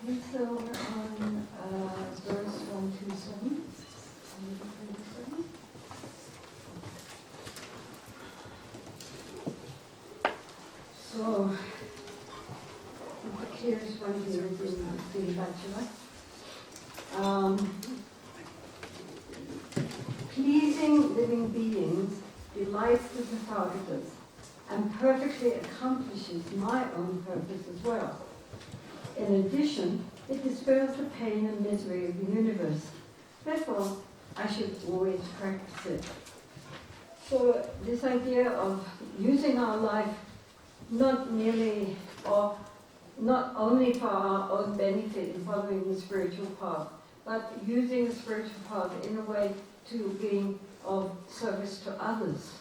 Okay, so we're on verse 127. So, here's one here in the bachelor. Pleasing living beings delights the Tathagatas and perfectly accomplishes my own purpose as well. In addition, it dispels the pain and misery of the universe. Therefore, I should always practice it. So this idea of using our life not merely or not only for our own benefit in following the spiritual path, but using the spiritual path in a way to being of service to others.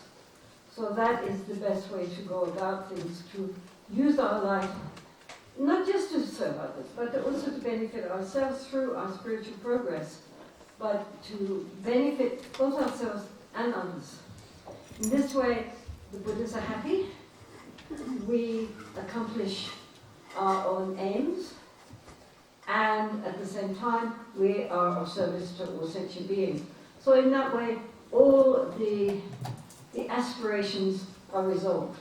So that is the best way to go about things, to use our life not just to serve others, but also to benefit ourselves through our spiritual progress, but to benefit both ourselves and others. In this way, the Buddhas are happy, we accomplish our own aims, and at the same time, we are of service to all sentient beings. So in that way, all the aspirations are resolved.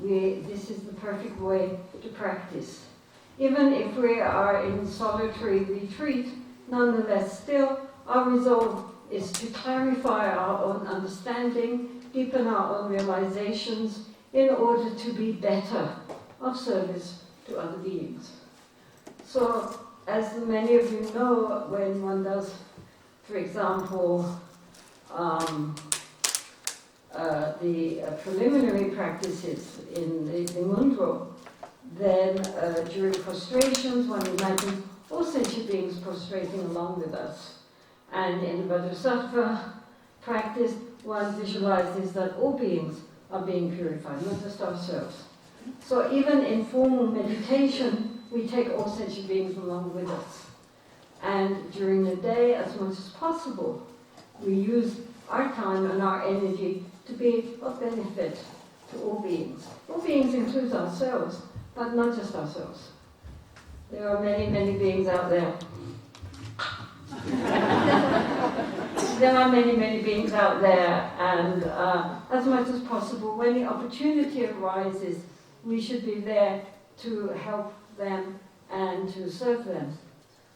This is the perfect way to practice. Even if we are in solitary retreat, nonetheless still our resolve is to clarify our own understanding, deepen our own realizations in order to be better of service to other beings. So, as many of you know, when one does, for example, the preliminary practices in the mundro, then during prostrations one imagines all sentient beings prostrating along with us. And in the Bodhisattva practice, one visualizes that all beings are being purified, not just ourselves. So even in formal meditation, we take all sentient beings along with us. And during the day, as much as possible, we use our time and our energy to be of benefit to all beings. All beings includes ourselves, but not just ourselves. There are many, many beings out there. There are many, many beings out there, and as much as possible, when the opportunity arises, we should be there to help them and to serve them.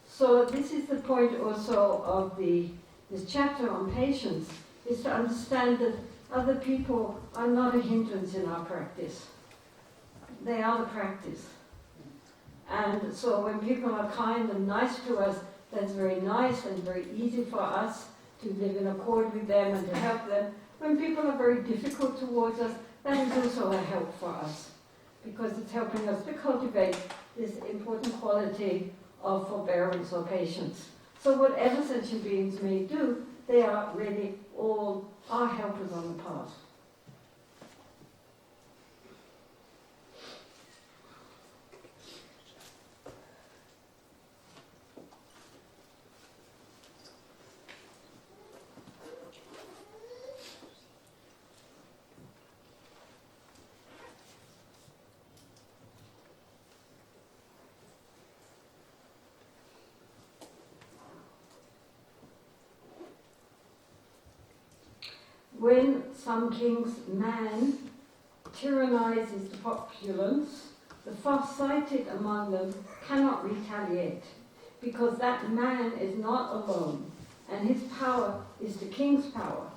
So this is the point also of this chapter on patience, is to understand that other people are not a hindrance in our practice. They are the practice. And so when people are kind and nice to us, that's very nice and very easy for us to live in accord with them and to help them. When people are very difficult towards us, that is also a help for us, because it's helping us to cultivate this important quality of forbearance or patience. So whatever sentient beings may do, they are really all our helpers on the path. When some king's man tyrannizes the populace, the far-sighted among them cannot retaliate, because that man is not alone, and his power is the king's power.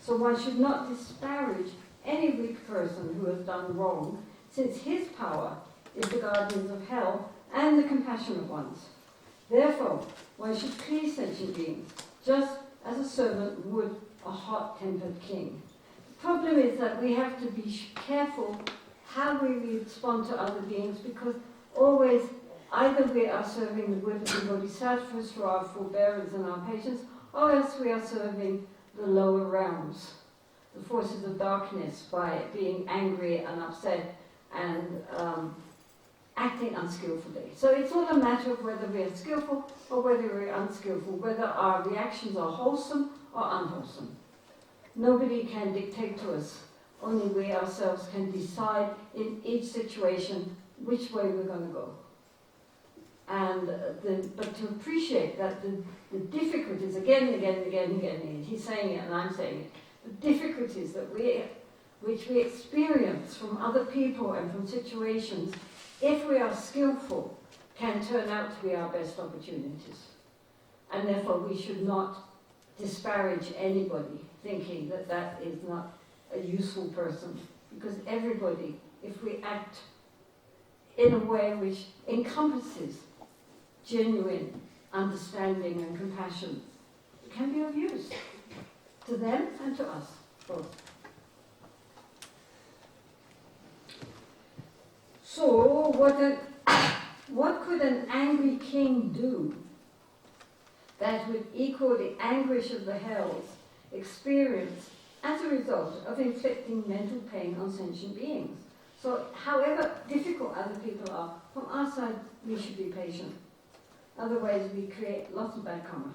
So one should not disparage any weak person who has done wrong, since his power is the guardians of hell and the compassionate ones. Therefore, one should please sentient beings, just as a servant would a hot-tempered king. The problem is that we have to be careful how we respond to other beings, because always either we are serving the Buddhas and Bodhisattvas through our forbearance and our patience, or else we are serving the lower realms, the forces of darkness, by being angry and upset and acting unskillfully. So it's not a matter of whether we are skillful or whether we are unskillful, whether our reactions are wholesome or unwholesome. Nobody can dictate to us. Only we ourselves can decide in each situation which way we're going to go. but to appreciate that the difficulties, again and again and again and again, he's saying it and I'm saying it, the difficulties which we experience from other people and from situations, if we are skillful, can turn out to be our best opportunities. And therefore we should not disparage anybody thinking that that is not a useful person, because everybody, if we act in a way which encompasses genuine understanding and compassion, it can be of use to them and to us both. So, what could an angry king do that would equal the anguish of the hells experienced as a result of inflicting mental pain on sentient beings? So, however difficult other people are, from our side, we should be patient. Otherwise, we create lots of bad karma.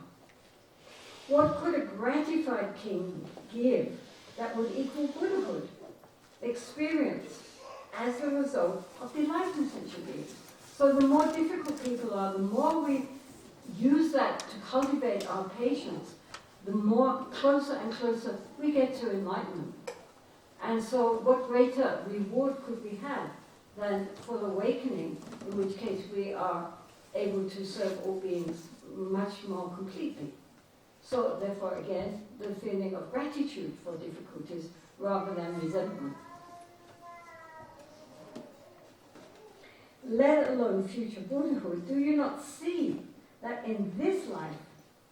What could a gratified king give that would equal Buddhahood experienced as a result of delight in sentient beings? So the more difficult people are, the more we use that to cultivate our patience, the more closer and closer we get to enlightenment. And so what greater reward could we have than for the awakening, in which case we are able to serve all beings much more completely. So therefore, again, the feeling of gratitude for difficulties rather than resentment. Let alone future Buddhahood, do you not see that in this life,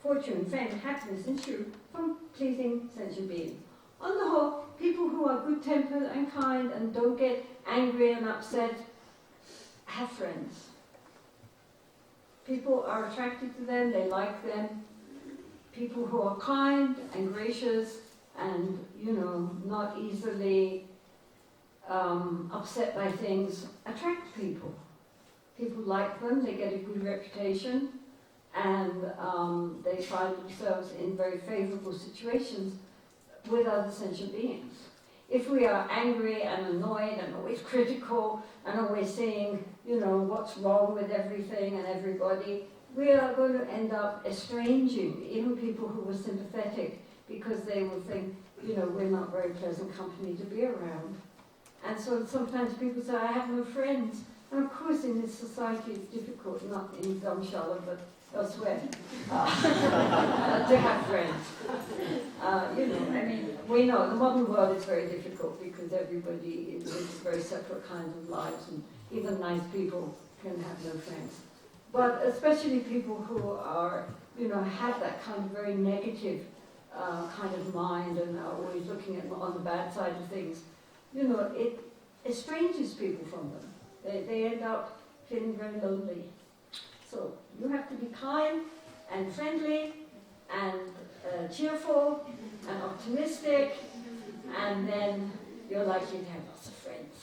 fortune, fame, happiness ensue from pleasing sentient beings? On the whole, people who are good-tempered and kind and don't get angry and upset have friends. People are attracted to them, they like them. People who are kind and gracious and, not easily upset by things attract people. People like them, they get a good reputation, and they find themselves in very favorable situations with other sentient beings. If we are angry and annoyed and always critical and always saying, what's wrong with everything and everybody, we are going to end up estranging even people who were sympathetic, because they will think, we're not very pleasant company to be around. And so sometimes people say, I have no friends. And of course in this society it's difficult, not in Dharamshala but elsewhere, to have friends. We know the modern world is very difficult because everybody lives very separate kinds of lives, and even nice people can have no friends. But especially people who are, have that kind of very negative kind of mind and are always looking on the bad side of things, it estranges people from them. They end up feeling very lonely. So you have to be kind and friendly and cheerful and optimistic, and then you're likely to have lots of friends.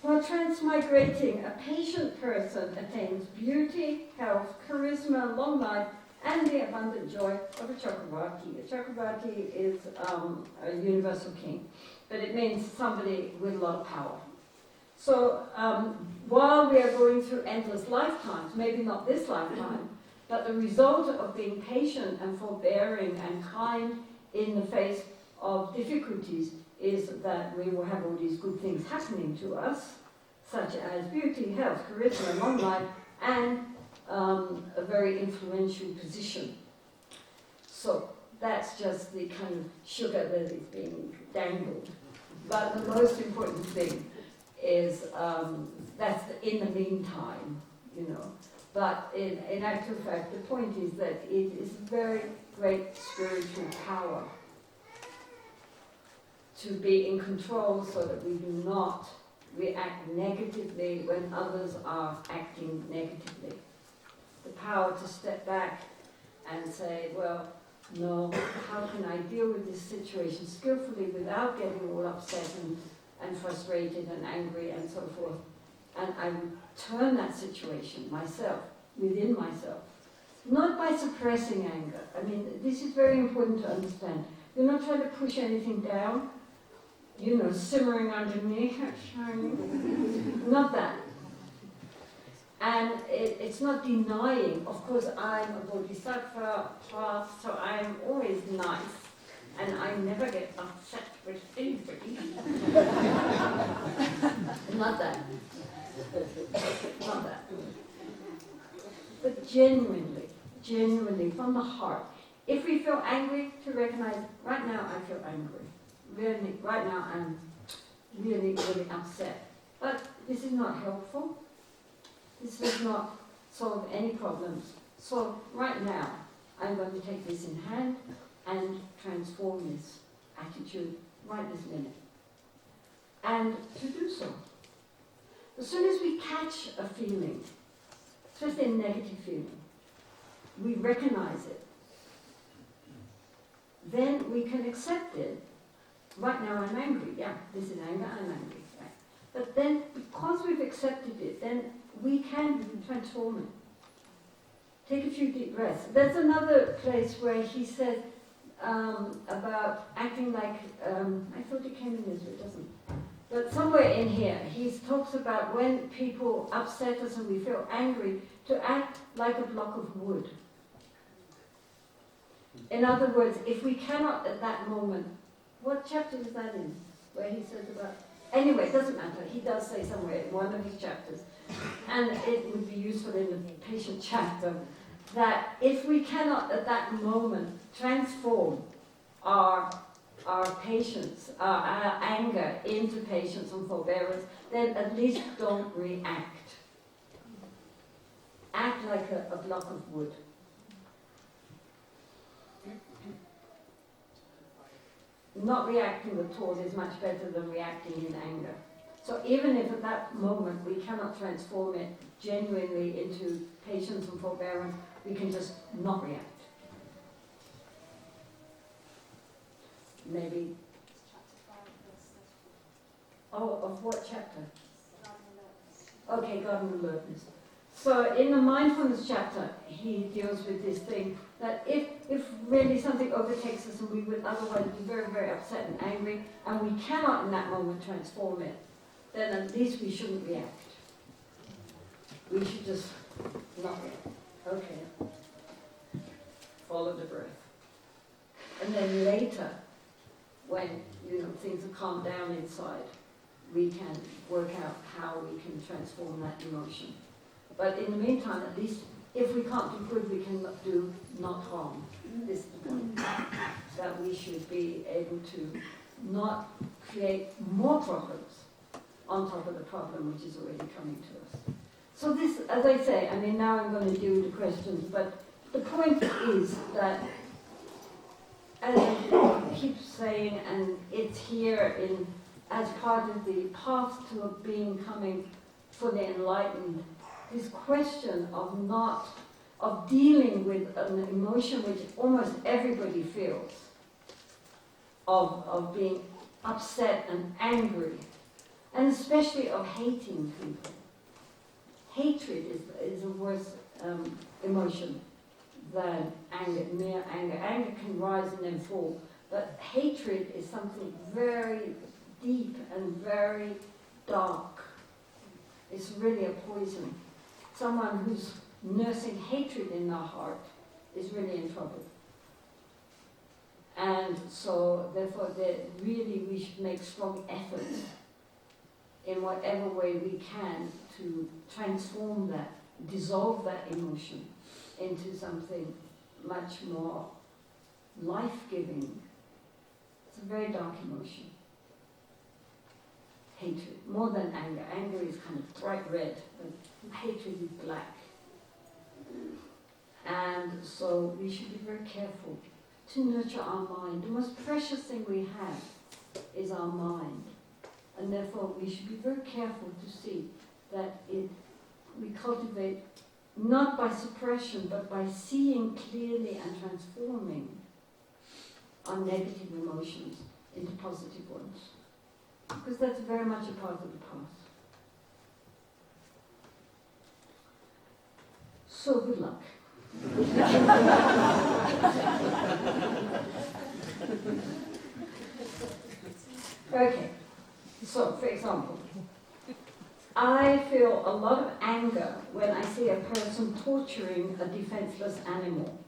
While transmigrating, a patient person attains beauty, health, charisma, long life, and the abundant joy of a Chakravarti. A Chakravarti is a universal king, but it means somebody with a lot of power. So while we are going through endless lifetimes, maybe not this lifetime, but the result of being patient and forbearing and kind in the face of difficulties is that we will have all these good things happening to us, such as beauty, health, charisma, long life, and a very influential position. So that's just the kind of sugar that is being dangled. But the most important thing is that's in the meantime, But in actual fact, the point is that it is very great spiritual power to be in control so that we do not react negatively when others are acting negatively. The power to step back and say, well, no, how can I deal with this situation skillfully without getting all upset and frustrated and angry and so forth. And I would turn that situation myself, within myself, not by suppressing anger. This is very important to understand. You're not trying to push anything down. simmering underneath, shining. Not that. And it's not denying, of course, I'm a Bodhisattva path, so I'm always nice, and I never get upset with anybody. Not that. Not that. But genuinely, from the heart, if we feel angry, to recognize, right now I feel angry. Really, right now I'm really, really upset. But this is not helpful. This does not solve any problems. So right now, I'm going to take this in hand and transform this attitude right this minute. And to do so, as soon as we catch a feeling, especially a negative feeling, we recognize it, then we can accept it. Right now I'm angry. Yeah, this is anger, I'm angry. Right? But then, because we've accepted it, then we can transform it. Take a few deep breaths. There's another place where he said about acting like, I thought it came in this, but it doesn't. But somewhere in here, he talks about when people upset us and we feel angry, to act like a block of wood. In other words, if we cannot at that moment, what chapter is that in? Where he says about, anyway, it doesn't matter. He does say somewhere in one of his chapters, and it would be useful in the patient chapter, that if we cannot at that moment transform our patience, our anger into patience and forbearance, then at least don't react. Act like a block of wood. Not reacting at all is much better than reacting in anger. So even if at that moment we cannot transform it genuinely into patience and forbearance, we can just not react. Maybe. Oh, of what chapter? Okay, garden alertness. So in the mindfulness chapter, he deals with this thing that if really something overtakes us and we would otherwise be very, very upset and angry, and we cannot in that moment transform it, then at least we shouldn't react. We should just not react. Okay. Follow the breath. And then later, when things have calmed down inside, we can work out how we can transform that emotion. But in the meantime, at least if we can't do good, we can do not harm. This is the point. That we should be able to not create more problems on top of the problem which is already coming to us. So this, as I say, now I'm going to do the questions, but the point is that, as I keep saying, and it's here as part of the path to a being coming fully enlightened, this question of dealing with an emotion which almost everybody feels, of being upset and angry, and especially of hating people. Hatred is a worse emotion than anger, mere anger. Anger can rise and then fall, but hatred is something very deep and very dark. It's really a poison. Someone who's nursing hatred in their heart is really in trouble. And so, therefore, we should make strong efforts in whatever way we can to transform that, dissolve that emotion into something much more life-giving. It's a very dark emotion. Hatred, more than anger. Anger is kind of bright red, but hatred is black. And so we should be very careful to nurture our mind. The most precious thing we have is our mind. And therefore we should be very careful to see that we cultivate not by suppression, but by seeing clearly and transforming our negative emotions into positive ones. Because that's very much a part of the past. So good luck. Okay, so for example, I feel a lot of anger when I see a person torturing a defenseless animal.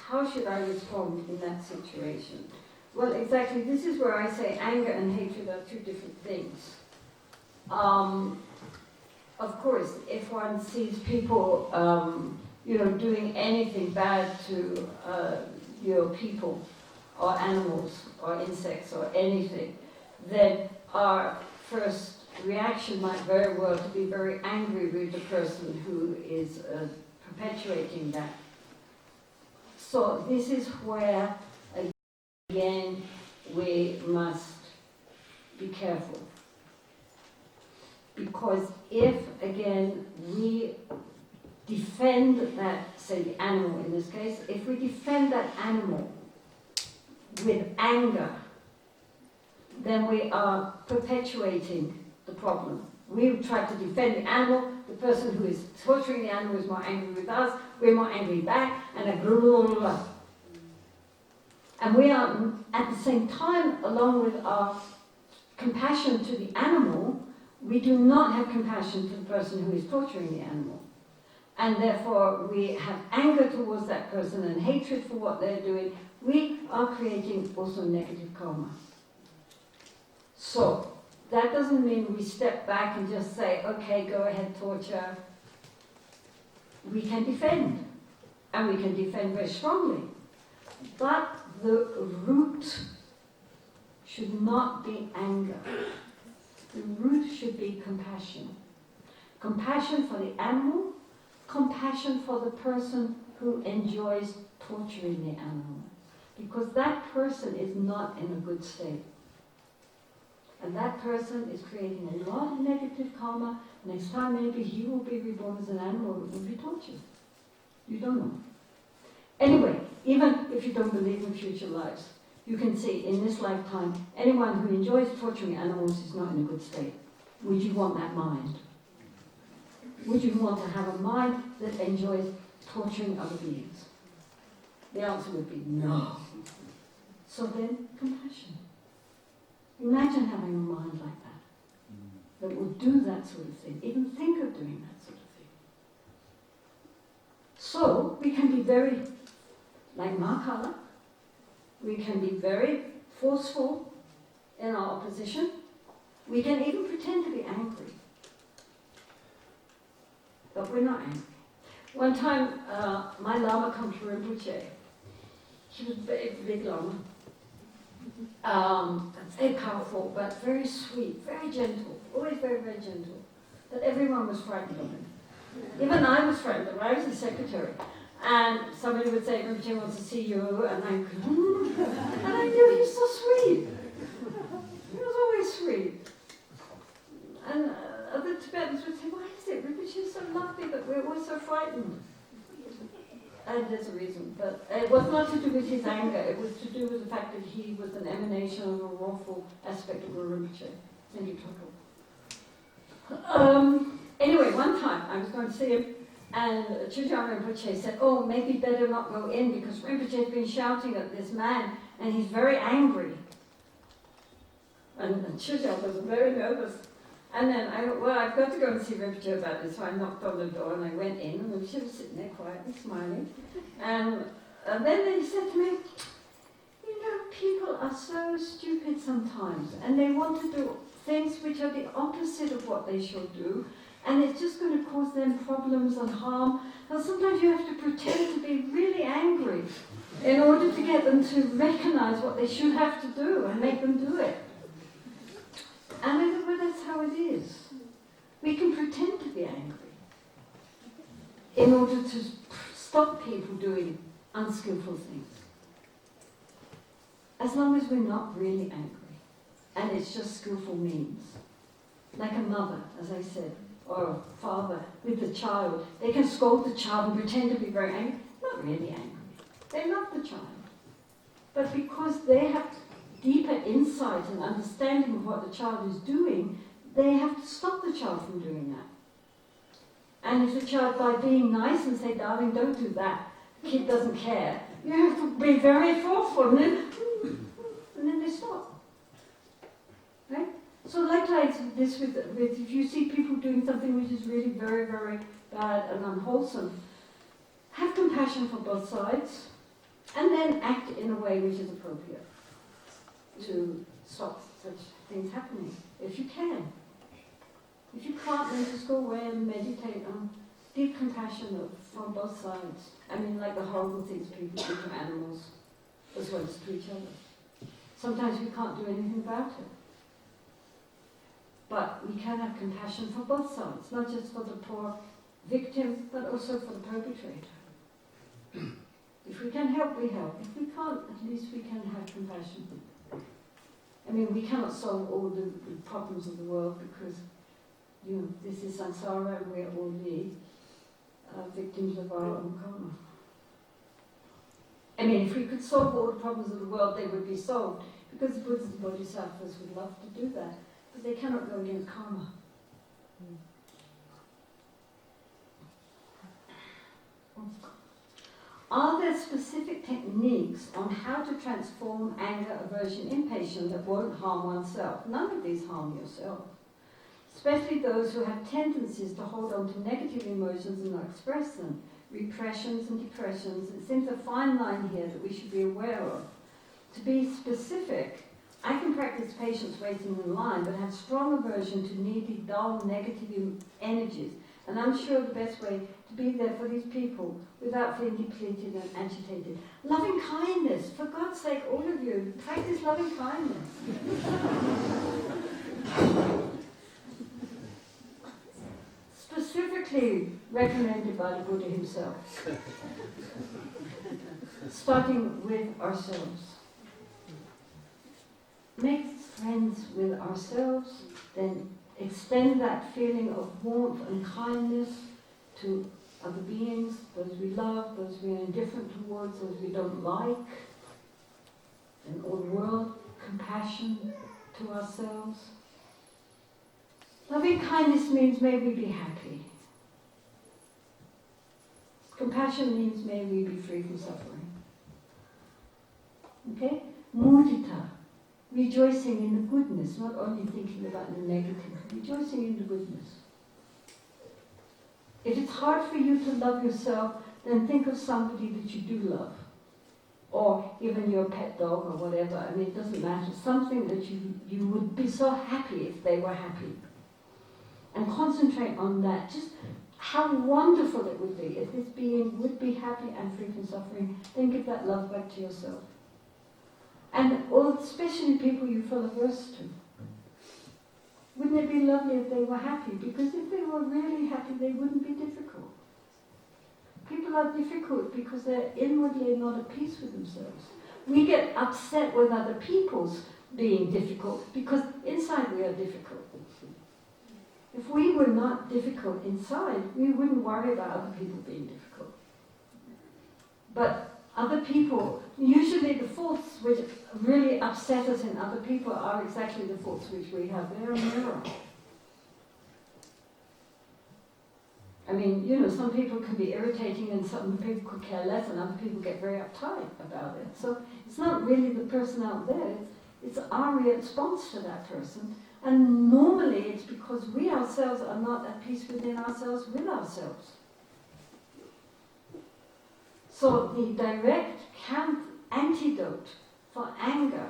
How should I respond in that situation? Well, exactly, this is where I say anger and hatred are two different things. Of course, if one sees people, doing anything bad to, people or animals or insects or anything, then our first reaction might very well to be very angry with the person who is perpetuating that. So this is where, again, we must be careful. Because if, again, we defend that, say the animal in this case, if we defend that animal with anger, then we are perpetuating the problem. We try to defend the animal, the person who is torturing the animal is more angry with us, we're more angry back, and a blah, blah, blah. And we are, at the same time, along with our compassion to the animal, we do not have compassion to the person who is torturing the animal. And therefore, we have anger towards that person and hatred for what they're doing. We are creating also negative karma. So, that doesn't mean we step back and just say, okay, go ahead, torture. We can defend. And we can defend very strongly. But the root should not be anger. The root should be compassion. Compassion for the animal, compassion for the person who enjoys torturing the animal. Because that person is not in a good state. And that person is creating a lot of negative karma. Next time maybe he will be reborn as an animal that will be tortured. You don't know. Anyway, even if you don't believe in future lives, you can see in this lifetime, anyone who enjoys torturing animals is not in a good state. Would you want that mind? Would you want to have a mind that enjoys torturing other beings? The answer would be no. So then, compassion. Imagine having a mind like that, that would do that sort of thing, even think of doing that sort of thing. So, we can be very, like Mahakala, we can be very forceful in our opposition. We can even pretend to be angry. But we're not angry. One time, my Lama Khampa Rinpoche, he was a very big Lama, very powerful, but very sweet, very gentle, always very, very gentle. But everyone was frightened of him. Even I was frightened of him. I was his secretary. And somebody would say, Rinpoche wants to see you, and I could, and I knew he was so sweet. He was always sweet. And other Tibetans would say, why is it Rinpoche is so lovely, but we're always so frightened? And there's a reason, but it was not to do with his anger, it was to do with the fact that he was an emanation of a lawful aspect of Guru Rinpoche. Then you talk. Anyway, one time I was going to see him, and Chujang Rinpoche said, oh, maybe better not go in because Rinpoche has been shouting at this man and he's very angry. And Chujang was very nervous. And then I've got to go and see Rinpoche about this. So I knocked on the door and I went in and Rinpoche was sitting there quietly smiling. And then they said to me, people are so stupid sometimes and they want to do things which are the opposite of what they should do. And it's just going to cause them problems and harm. And sometimes you have to pretend to be really angry in order to get them to recognize what they should have to do and make them do it. And I go, well, that's how it is. We can pretend to be angry in order to stop people doing unskillful things. As long as we're not really angry. And it's just skillful means. Like a mother, as I said, or a father with the child. They can scold the child and pretend to be very angry. Not really angry. They love the child. But because they have deeper insight and understanding of what the child is doing, they have to stop the child from doing that. And if the child, by being nice and say, darling, don't do that, the kid doesn't care, you have to be very thoughtful, and then they stop. So likewise this with if you see people doing something which is really very, very bad and unwholesome, have compassion for both sides, and then act in a way which is appropriate to stop such things happening, if you can. If you can't, then just go away and meditate on deep compassion from both sides. I mean, like the horrible things people do to animals, as well as to each other. Sometimes we can't do anything about it. But we can have compassion for both sides, not just for the poor victim, but also for the perpetrator. If we can help, we help. If we can't, at least we can have compassion. I mean, we cannot solve all the problems of the world because, this is samsara and we're all the victims of our own karma. I mean, if we could solve all the problems of the world, they would be solved, because the Buddhas and Bodhisattvas would love to do that, but they cannot go against karma. Are there specific techniques on how to transform anger, aversion, impatience that won't harm oneself? None of these harm yourself. Especially those who have tendencies to hold on to negative emotions and not express them. Repressions and depressions. It seems a fine line here that we should be aware of. To be specific, I can practice patience waiting in line, but have strong aversion to needy, dull, negative energies. And I'm sure the best way to be there for these people without feeling depleted and agitated. Loving kindness, for God's sake, all of you, practice loving kindness. Specifically recommended by the Buddha himself. Starting with ourselves. Make friends with ourselves, then extend that feeling of warmth and kindness to other beings, those we love, those we are indifferent towards, those we don't like, and all the world, compassion to ourselves. Loving kindness means may we be happy. Compassion means may we be free from suffering. Okay? Mudita. Rejoicing in the goodness, not only thinking about the negative, rejoicing in the goodness. If it's hard for you to love yourself, then think of somebody that you do love. Or even your pet dog or whatever. I mean, it doesn't matter. Something that you would be so happy if they were happy. And concentrate on that. Just how wonderful it would be if this being would be happy and free from suffering. Then give that love back to yourself. And especially people you feel averse to. Wouldn't it be lovely if they were happy? Because if they were really happy, they wouldn't be difficult. People are difficult because they're inwardly not at peace with themselves. We get upset with other people's being difficult because inside we are difficult. If we were not difficult inside, we wouldn't worry about other people being difficult. But other people, usually the faults which really upset us in other people are exactly the faults which we have. They're a mirror. I mean, some people can be irritating and some people could care less and other people get very uptight about it. So it's not really the person out there, it's our response to that person. And normally it's because we ourselves are not at peace within ourselves with ourselves. So the direct antidote for anger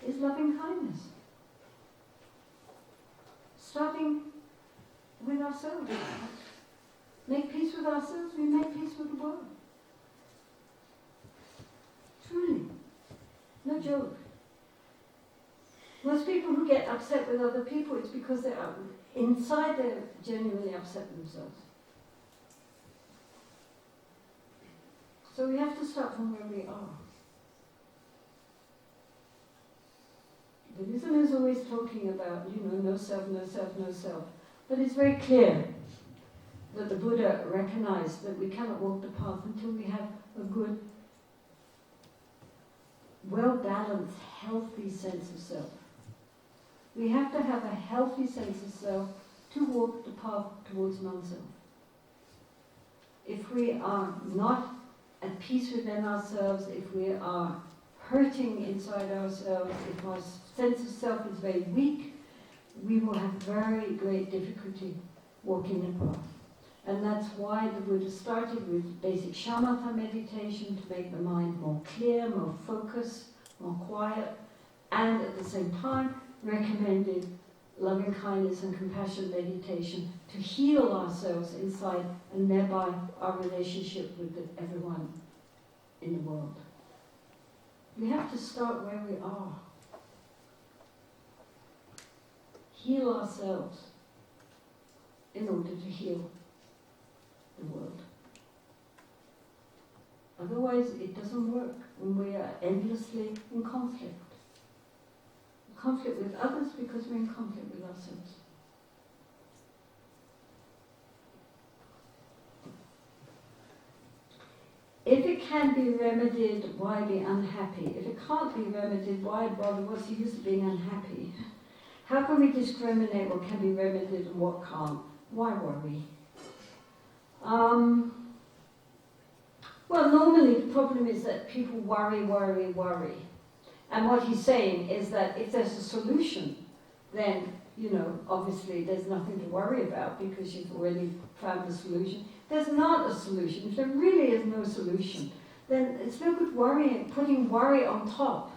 is loving kindness. Starting with ourselves. Make peace with ourselves, we make peace with the world. Truly. No joke. Most people who get upset with other people, it's because inside they're genuinely upset with themselves. So we have to start from where we are. Buddhism is always talking about, no self, no self, no self. But it's very clear that the Buddha recognized that we cannot walk the path until we have a good, well-balanced, healthy sense of self. We have to have a healthy sense of self to walk the path towards non-self. If we are not at peace within ourselves, if we are hurting inside ourselves, if our sense of self is very weak, we will have very great difficulty walking the path. And that's why the Buddha started with basic shamatha meditation to make the mind more clear, more focused, more quiet, and at the same time recommended loving kindness and compassion meditation to heal ourselves inside and thereby our relationship with everyone in the world. We have to start where we are. Heal ourselves in order to heal the world. Otherwise, it doesn't work when we are endlessly in conflict. Conflict with others because we're in conflict with ourselves. If it can be remedied, why be unhappy? If it can't be remedied, why bother? What's the use of being unhappy? How can we discriminate what can be remedied and what can't? Why worry? Well, normally the problem is that people worry. And what he's saying is that if there's a solution, then, obviously there's nothing to worry about because you've already found the solution. There's not a solution. If there really is no solution, then it's no good worrying, putting worry on top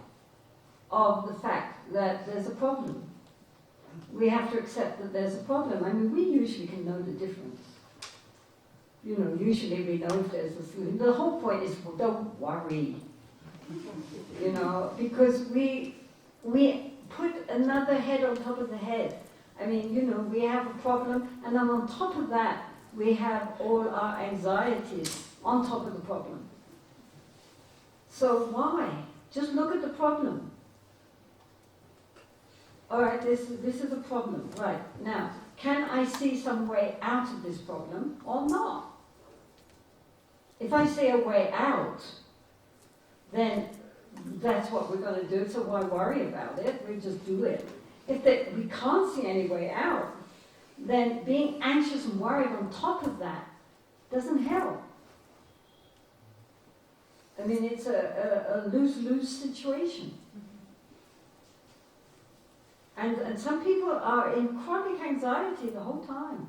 of the fact that there's a problem. We have to accept that there's a problem. I mean, we usually can know the difference. Usually we know if there's a solution. The whole point is, well, don't worry. Because we put another head on top of the head. I mean, we have a problem, and then on top of that, we have all our anxieties on top of the problem. So why? Just look at the problem. All right, this is a problem. Right, now, can I see some way out of this problem or not? If I see a way out, then that's what we're going to do, so why worry about it? We just do it. If we can't see any way out, then being anxious and worried on top of that doesn't help. I mean, it's a lose-lose situation. And some people are in chronic anxiety the whole time.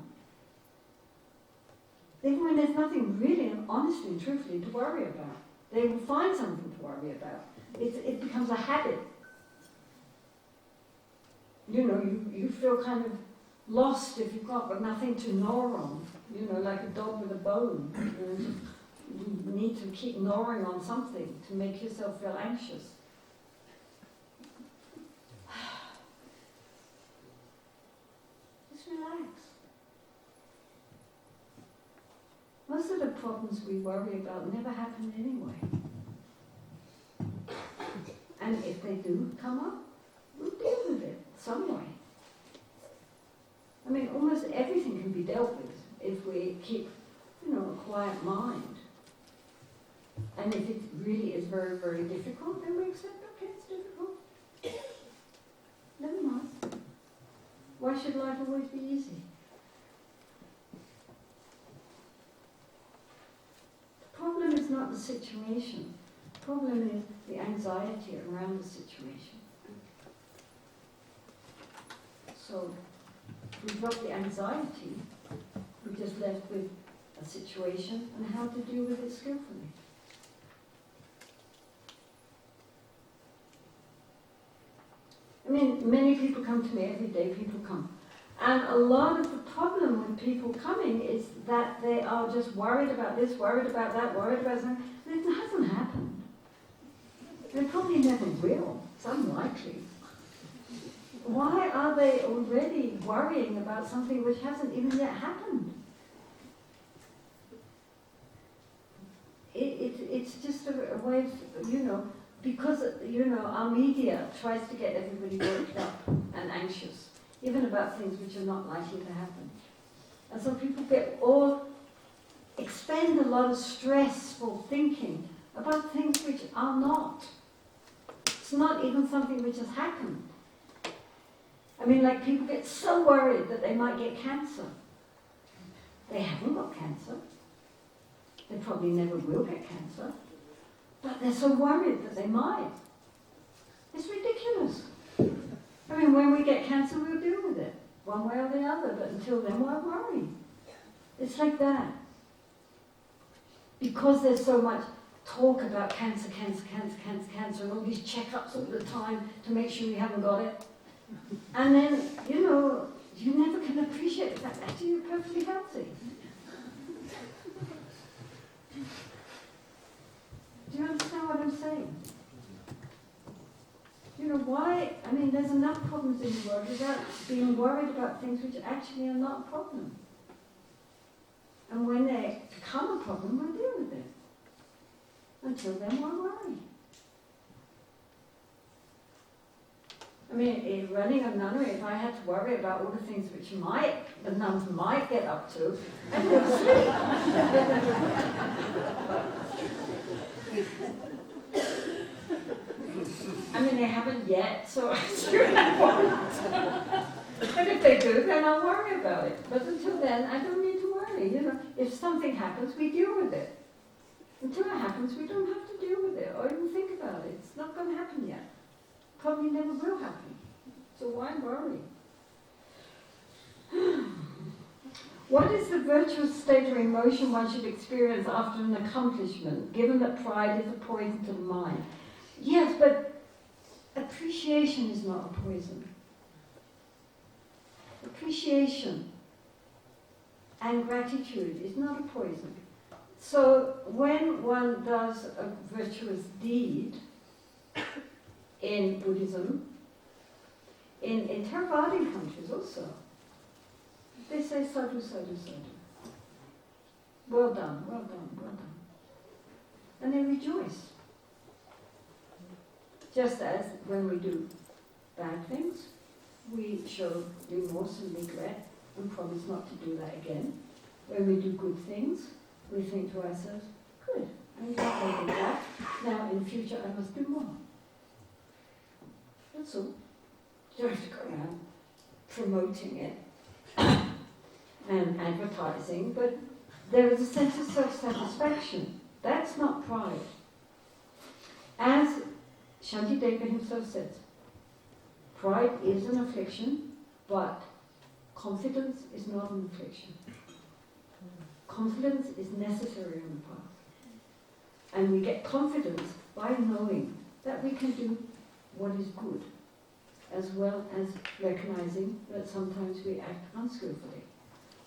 Even when there's nothing really, honestly and truthfully to worry about. They will find something to worry about. It becomes a habit. You feel kind of lost if you've got nothing to gnaw on. Like a dog with a bone. You need to keep gnawing on something to make yourself feel anxious. Just relax. Most of the problems we worry about never happen anyway. And if they do come up, we'll deal with it some way. I mean, almost everything can be dealt with if we keep, a quiet mind. And if it really is very, very difficult, then we accept, okay, it's difficult. Never mind. Why should life always be easy? The problem is not the situation. The problem is the anxiety around the situation. So, if we drop the anxiety, we're just left with a situation and how to deal with it skillfully. I mean, many people come to me every day, people come. And a lot of the problem with people coming is that they are just worried about this, worried about that, worried about something. And it hasn't happened. They probably never will. It's unlikely. Why are they already worrying about something which hasn't even yet happened? It's just a way of, because, our media tries to get everybody worked up and anxious, even about things which are not likely to happen. And so people expend a lot of stressful thinking about things which are not. It's not even something which has happened. I mean, like people get so worried that they might get cancer. They haven't got cancer. They probably never will get cancer. But they're so worried that they might. It's ridiculous. I mean, when we get cancer, we'll deal with it, one way or the other, but until then, why worry? It's like that. Because there's so much talk about cancer, and all these checkups all the time to make sure you haven't got it. And then, you never can appreciate the fact that you're perfectly healthy. Do you understand what I'm saying? Why? I mean, there's enough problems in the world without being worried about things which actually are not a problem. And when they become a problem, we'll deal with it. Until then, why worry? I mean, running a nunnery, if I had to worry about all the things which the nuns might get up to, I'd go to sleep. I mean, they haven't yet, so I'm sure I won't. But if they do, then I'll worry about it. But until then, I don't need to worry. If something happens, we deal with it. Until it happens, we don't have to deal with it or even think about it. It's not going to happen yet. Probably never will happen. So why worry? What is the virtuous state or emotion one should experience after an accomplishment, given that pride is a poison to the mind? Yes, but appreciation is not a poison. Appreciation and gratitude is not a poison. So when one does a virtuous deed in Buddhism, in Theravada countries also, they say sadhu, sadhu, sadhu. Well done, well done, well done. And they rejoice. Just as when we do bad things, we show remorse and regret and promise not to do that again. When we do good things, we think to ourselves, good, I'm glad I did that. Now in future I must do more. That's all. You don't have to go around promoting it and advertising, but there is a sense of self-satisfaction. That's not pride. As Shantideva himself says, pride is an affliction, but confidence is not an affliction. Confidence is necessary on the path. And we get confidence by knowing that we can do what is good, as well as recognizing that sometimes we act unskillfully.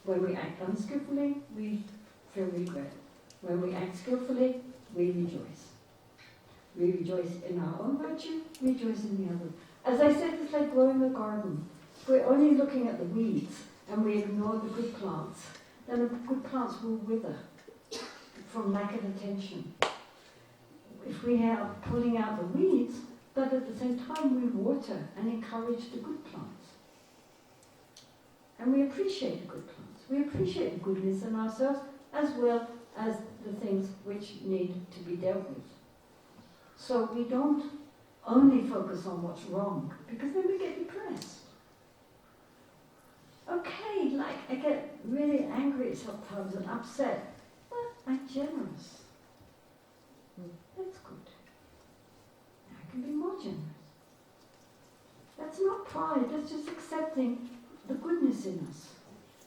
When we act unskillfully, we feel regret. When we act skillfully, we rejoice. We rejoice in our own virtue, we rejoice in the other. As I said, it's like growing a garden. If we're only looking at the weeds and we ignore the good plants, then the good plants will wither from lack of attention. If we are pulling out the weeds, but at the same time we water and encourage the good plants. And we appreciate the good plants. We appreciate the goodness in ourselves as well as the things which need to be dealt with. So we don't only focus on what's wrong, because then we get depressed. Okay, like I get really angry sometimes and upset, but I'm generous. That's good. I can be more generous. That's not pride, that's just accepting the goodness in us.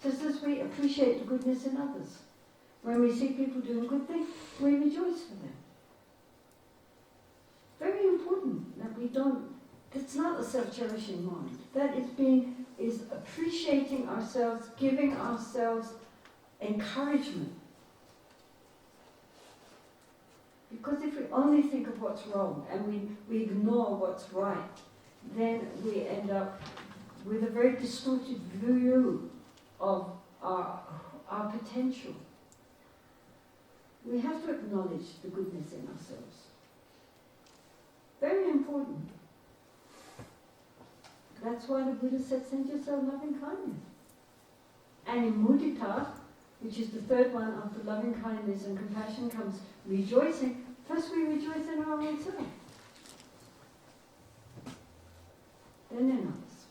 Just as we appreciate the goodness in others. When we see people doing good things, we rejoice for them. Very important that we don't, it's not a self-cherishing mind. That is appreciating ourselves, giving ourselves encouragement. Because if we only think of what's wrong and we ignore what's right, then we end up with a very distorted view of our potential. We have to acknowledge the goodness in ourselves. Very important. That's why the Buddha said, send yourself loving kindness. And in mudita, which is the third one after loving kindness and compassion, comes rejoicing. First we rejoice in our own self. Then in others.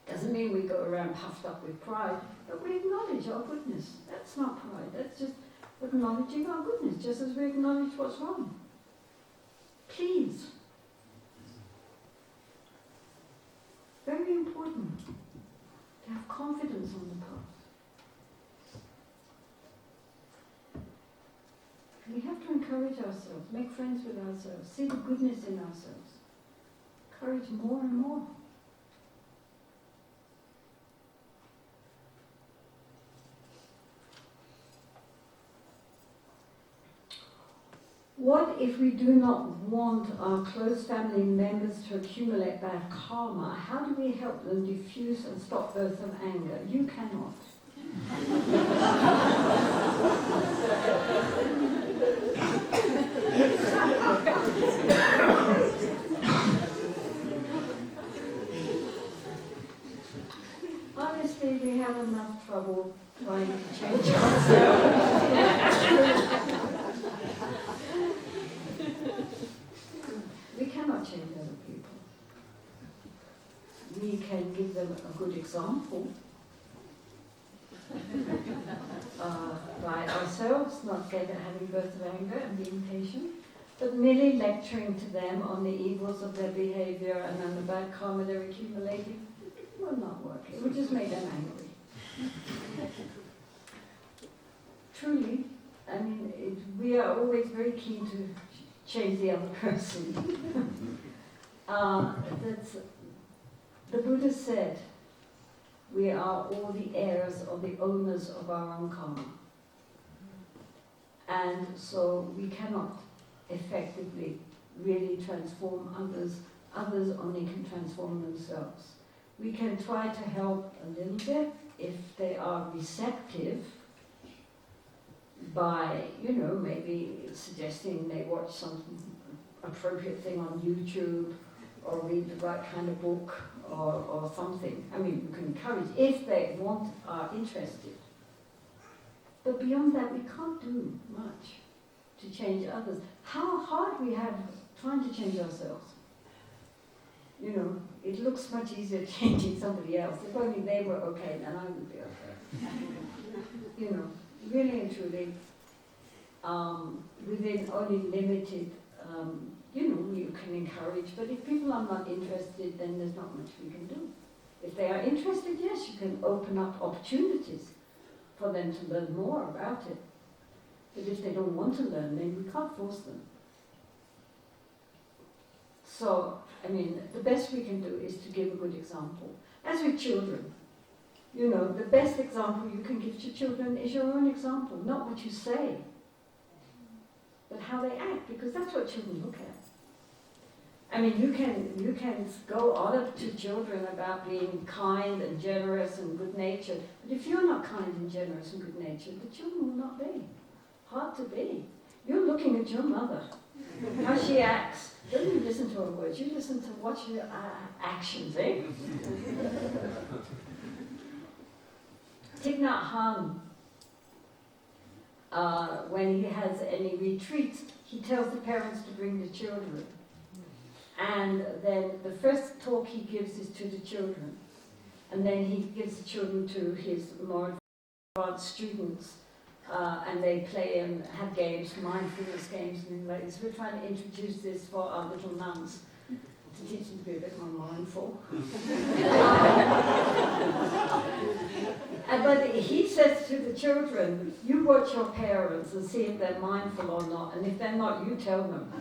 Doesn't mean we go around puffed up with pride, but we acknowledge our goodness. That's not pride, that's just acknowledging our goodness, just as we acknowledge what's wrong. Please. encourage ourselves, make friends with ourselves, see the goodness in ourselves. Courage more and more. What if we do not want our close family members to accumulate bad karma? How do we help them diffuse and stop bursts of anger? You cannot. Honestly, we have enough trouble trying to change ourselves. We cannot change other people. We can give them a good example by ourselves, not having bursts of anger and being patient, but merely lecturing to them on the evils of their behavior and on the bad karma they're accumulating will not work. It will just make them angry. Truly, I mean, we are always very keen to change the other person. The Buddha said, we are all the heirs or the owners of our own karma. And so we cannot effectively really transform others. Others only can transform themselves. We can try to help a little bit if they are receptive by, maybe suggesting they watch some appropriate thing on YouTube or read the right kind of book or something. I mean, we can encourage if they are interested. But beyond that, we can't do much to change others. How hard we have trying to change ourselves. It looks much easier changing somebody else. If only they were okay, then I would be okay. Really and truly, within only limited, you can encourage, but if people are not interested, then there's not much we can do. If they are interested, yes, you can open up opportunities for them to learn more about it. But if they don't want to learn, then we can't force them. So, the best we can do is to give a good example. As with children, the best example you can give to children is your own example, not what you say, but how they act, because that's what children look at. You can go on up to children about being kind and generous and good-natured, but if you're not kind and generous and good-natured, the children will not be. Hard to be. You're looking at your mother, how she acts. Don't you listen to her words, you listen to watch her actions, eh? Thich Nhat Hanh, when he has any retreats, he tells the parents to bring the children. And then the first talk he gives is to the children. And then he gives the children to his more advanced students. And they play and have games, mindfulness games and things like this. We're trying to introduce this for our little nuns to teach them to be a bit more mindful. But he says to the children, you watch your parents and see if they're mindful or not, and if they're not, you tell them.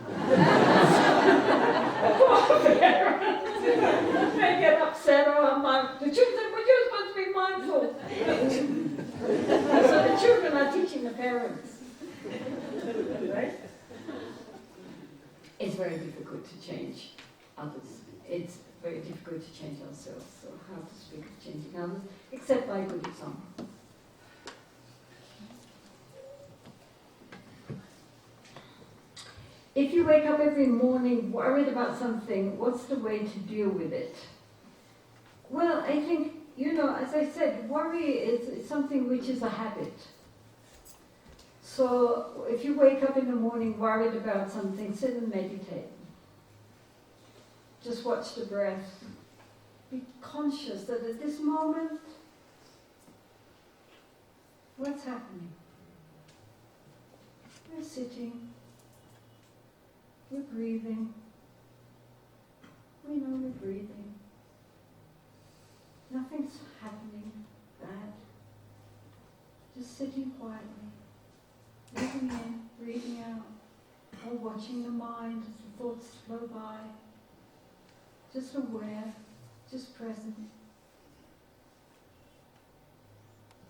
Poor parents! They get upset, the children say, well, you're supposed to be mindful. So the children are teaching the parents. Right? It's very difficult to change others. It's very difficult to change ourselves. So how to speak of changing others, except by a good example. If you wake up every morning worried about something, what's the way to deal with it? Well, I think, as I said, worry is something which is a habit. So if you wake up in the morning worried about something, sit and meditate. Just watch the breath. Be conscious that at this moment, what's happening? We're sitting. We're breathing. We know we're breathing. Nothing's happening bad. Just sitting quietly. Breathing in, breathing out. or watching the mind as the thoughts flow by, just aware, just present.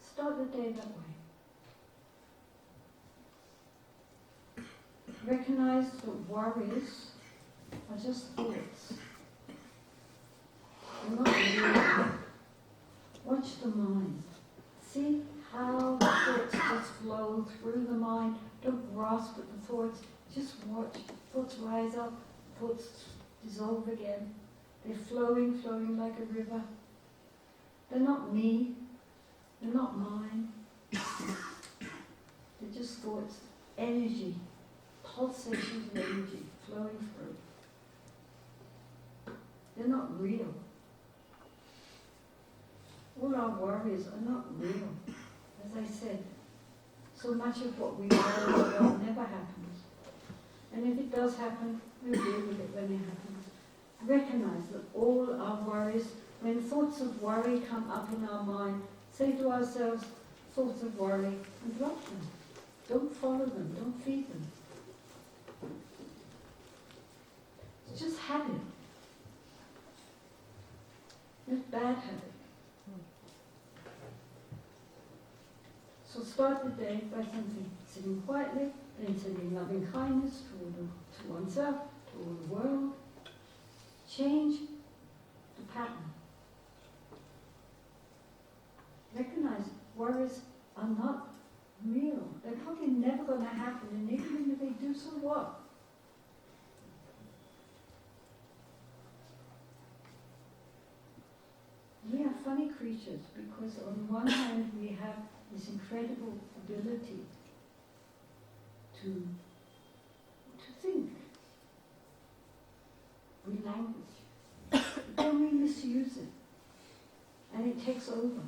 Start the day that way. Recognize that worries are just thoughts. They're not real. Watch the mind. See how the thoughts just flow through the mind. Don't grasp at the thoughts. Just watch. Thoughts rise up. Thoughts dissolve again. They're flowing like a river. They're not me. They're not mine. They're just thoughts. Energy. Pulsations of energy flowing through. They're not real. All our worries are not real. As I said, so much of what we worry about never happens. And if it does happen, we'll deal with it when it happens. Recognize that all our worries, when thoughts of worry come up in our mind, say to ourselves, thoughts of worry, and drop them. Don't follow them, don't feed them. It's just habit. It's bad habit. So start the day by sitting quietly and sending loving kindness to oneself, to all the world. Change the pattern. Recognize worries are not real. They're probably never going to happen, and even if they do, so what? We are funny creatures because on one hand we have this incredible ability to think. We language. Then we misuse it. And it takes over.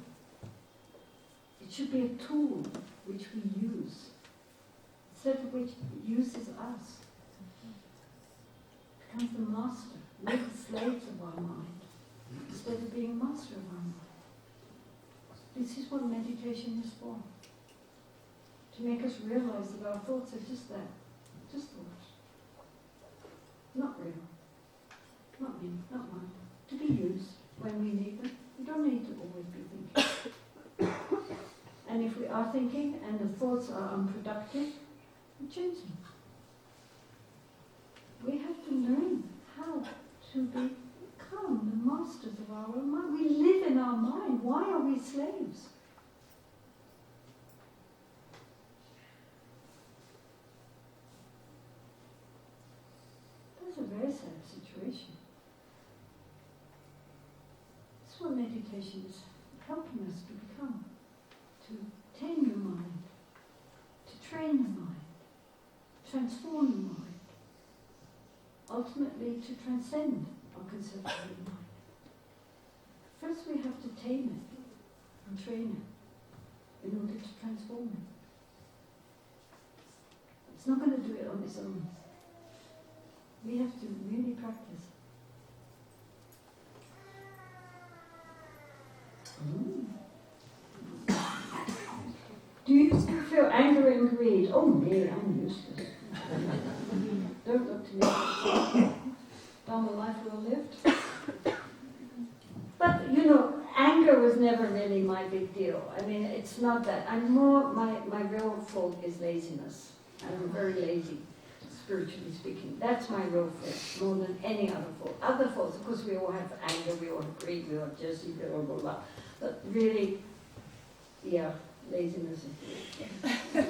It should be a tool which we use, instead of which it uses us. It becomes the master. We're the slaves of our mind, instead of being master of our mind. This is what meditation is for. To make us realize that our thoughts are just that. Just thoughts. Not real. Not me, not mine. To be used when we need them. We don't need to always be thinking. And if we are thinking and the thoughts are unproductive, we change them. We have to learn how to become the masters of our own mind. We live in our mind. Why are we slaves? That's a very sad situation. That's what meditation is helping us to become. To tame the mind, to train the mind, transform the mind, ultimately to transcend our conception of the mind. First we have to tame it and train it in order to transform it. It's not going to do it on its own. We have to really practice. Do you still feel anger and greed? Oh me, I'm useless. Don't look to me. Dharma life well lived. But anger was never really my big deal. I mean, it's not that. I'm more, my real fault is laziness. I'm very lazy, spiritually speaking. That's my real fault, more than any other fault. Other faults, of course, we all have anger, we all have greed, we all have jealousy, blah, blah, blah. But really, yeah. Laziness is good.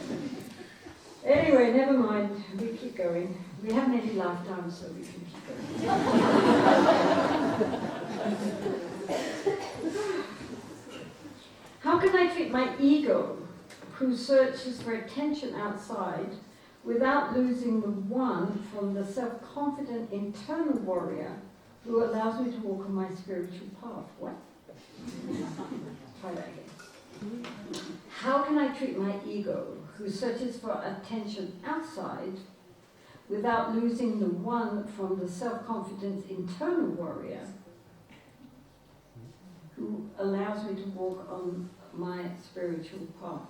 Anyway, never mind. We keep going. We have many lifetimes, so we can keep going. How can I treat my ego, who searches for attention outside, without losing the one from the self-confident internal warrior who allows me to walk on my spiritual path? What? Try that again. How can I treat my ego, who searches for attention outside, without losing the one from the self-confident internal warrior who allows me to walk on my spiritual path?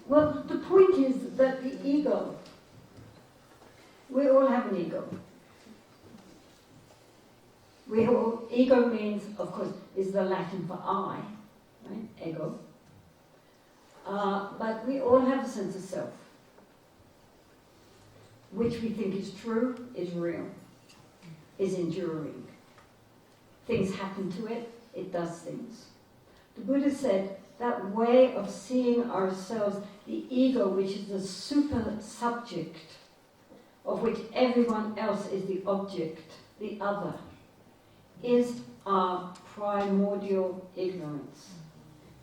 Well, the point is that the ego We all have an ego. Ego means, of course, is the Latin for I, right? Ego. But we all have a sense of self, which we think is true, is real, is enduring. Things happen to it, it does things. The Buddha said that way of seeing ourselves, the ego, which is the super subject, of which everyone else is the object, the other, is our primordial ignorance.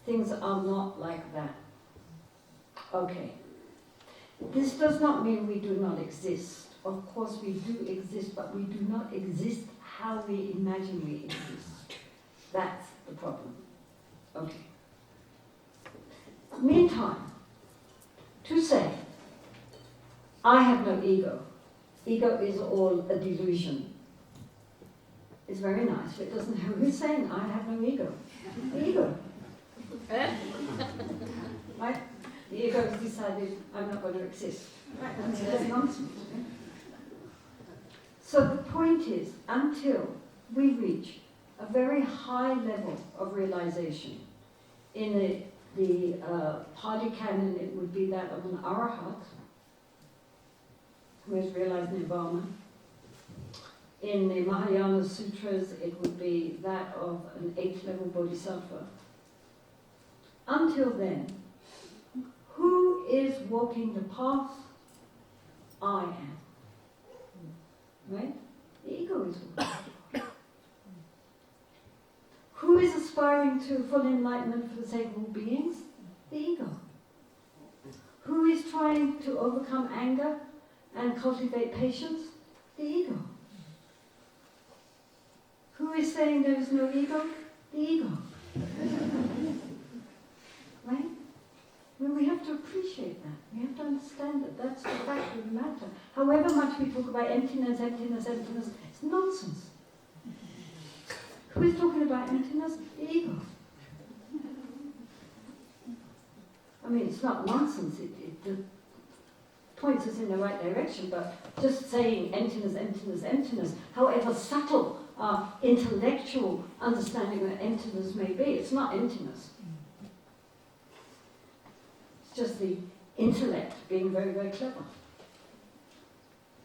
Things are not like that. Okay. This does not mean we do not exist. Of course we do exist, but we do not exist how we imagine we exist. That's the problem. Okay. Meantime, to say, I have no ego. Ego is all a delusion. It's very nice, but it doesn't know who's saying I have no ego. The ego. Right? The ego has decided I'm not going to exist. Right? I mean, that's nonsense. Okay? So the point is, until we reach a very high level of realization, in the Pali Canon it would be that of an arahat, who has realized nirvana. In the Mahayana Sutras, it would be that of an 8th level Bodhisattva. Until then, who is walking the path? I am. Right? The ego is walking. Who is aspiring to full enlightenment for the sake of all beings? The ego. Who is trying to overcome anger and cultivate patience? The ego. Who is saying there is no ego? The ego. Right? Well, we have to appreciate that. We have to understand that that's the fact of the matter. However much we talk about emptiness, emptiness, emptiness, it's nonsense. Who is talking about emptiness? The ego. I mean, it's not nonsense. It points us in the right direction, but just saying emptiness, emptiness, emptiness, however subtle our intellectual understanding of emptiness may be, it's not emptiness. It's just the intellect being very, very clever.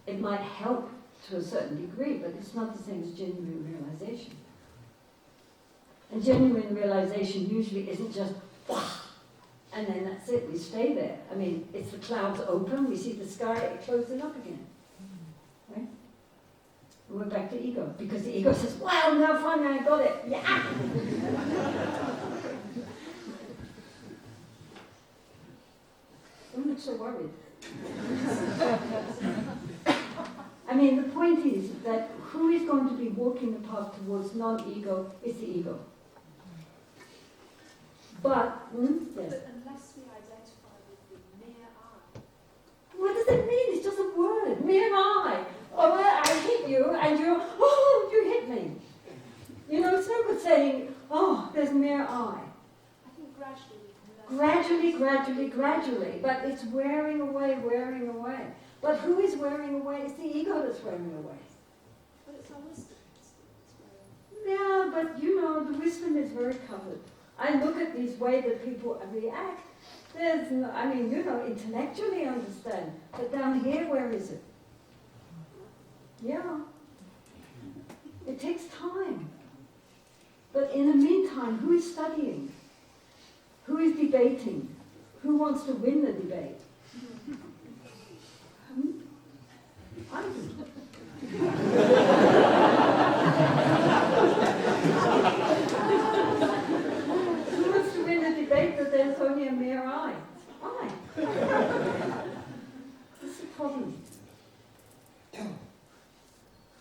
It might help to a certain degree, but it's not the same as genuine realization. And genuine realization usually isn't just, wah, and then that's it, we stay there. I mean, it's the clouds open, we see the sky, it closes up again. Right? And we're back to ego, because the ego says, wow, now finally I got it, yeah! I'm not so worried. I mean, the point is that who is going to be walking the path towards non-ego is the ego. But, yes. But unless we identify with the mere I. What does it mean? It's just a word. Mere I. Oh, well, I hit you, and you hit me. You know, it's no good saying, oh, there's mere I. I think gradually we can Gradually. But it's wearing away. But who is wearing away? It's the ego that's wearing away. But it's our wisdom. Yeah, but you know, the wisdom is very covered. I look at these ways that people react. There's no, I mean, you know, intellectually understand. But down here, where is it? Yeah. It takes time. But in the meantime, who is studying? Who is debating? Who wants to win the debate? I do. Who wants to win the debate that there's only a mere I? I. That's the problem.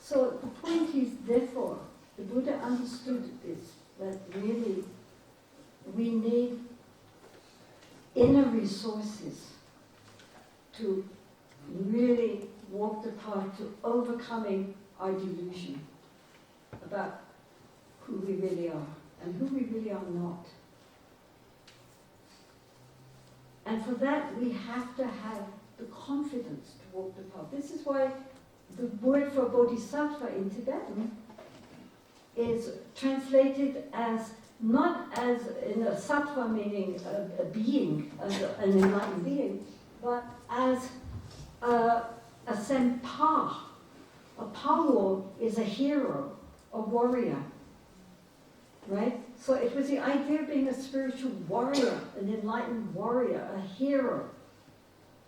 So the point is, therefore, the Buddha understood this, that really we need inner resources to really walk the path to overcoming our delusion about who we really are and who we really are not. And for that, we have to have the confidence to walk the path. This is why the word for bodhisattva in Tibetan is translated as, not as in a sattva meaning a being, an enlightened being, but as a senpa. A palmo is a hero, a warrior, right? So it was the idea of being a spiritual warrior, an enlightened warrior, a hero.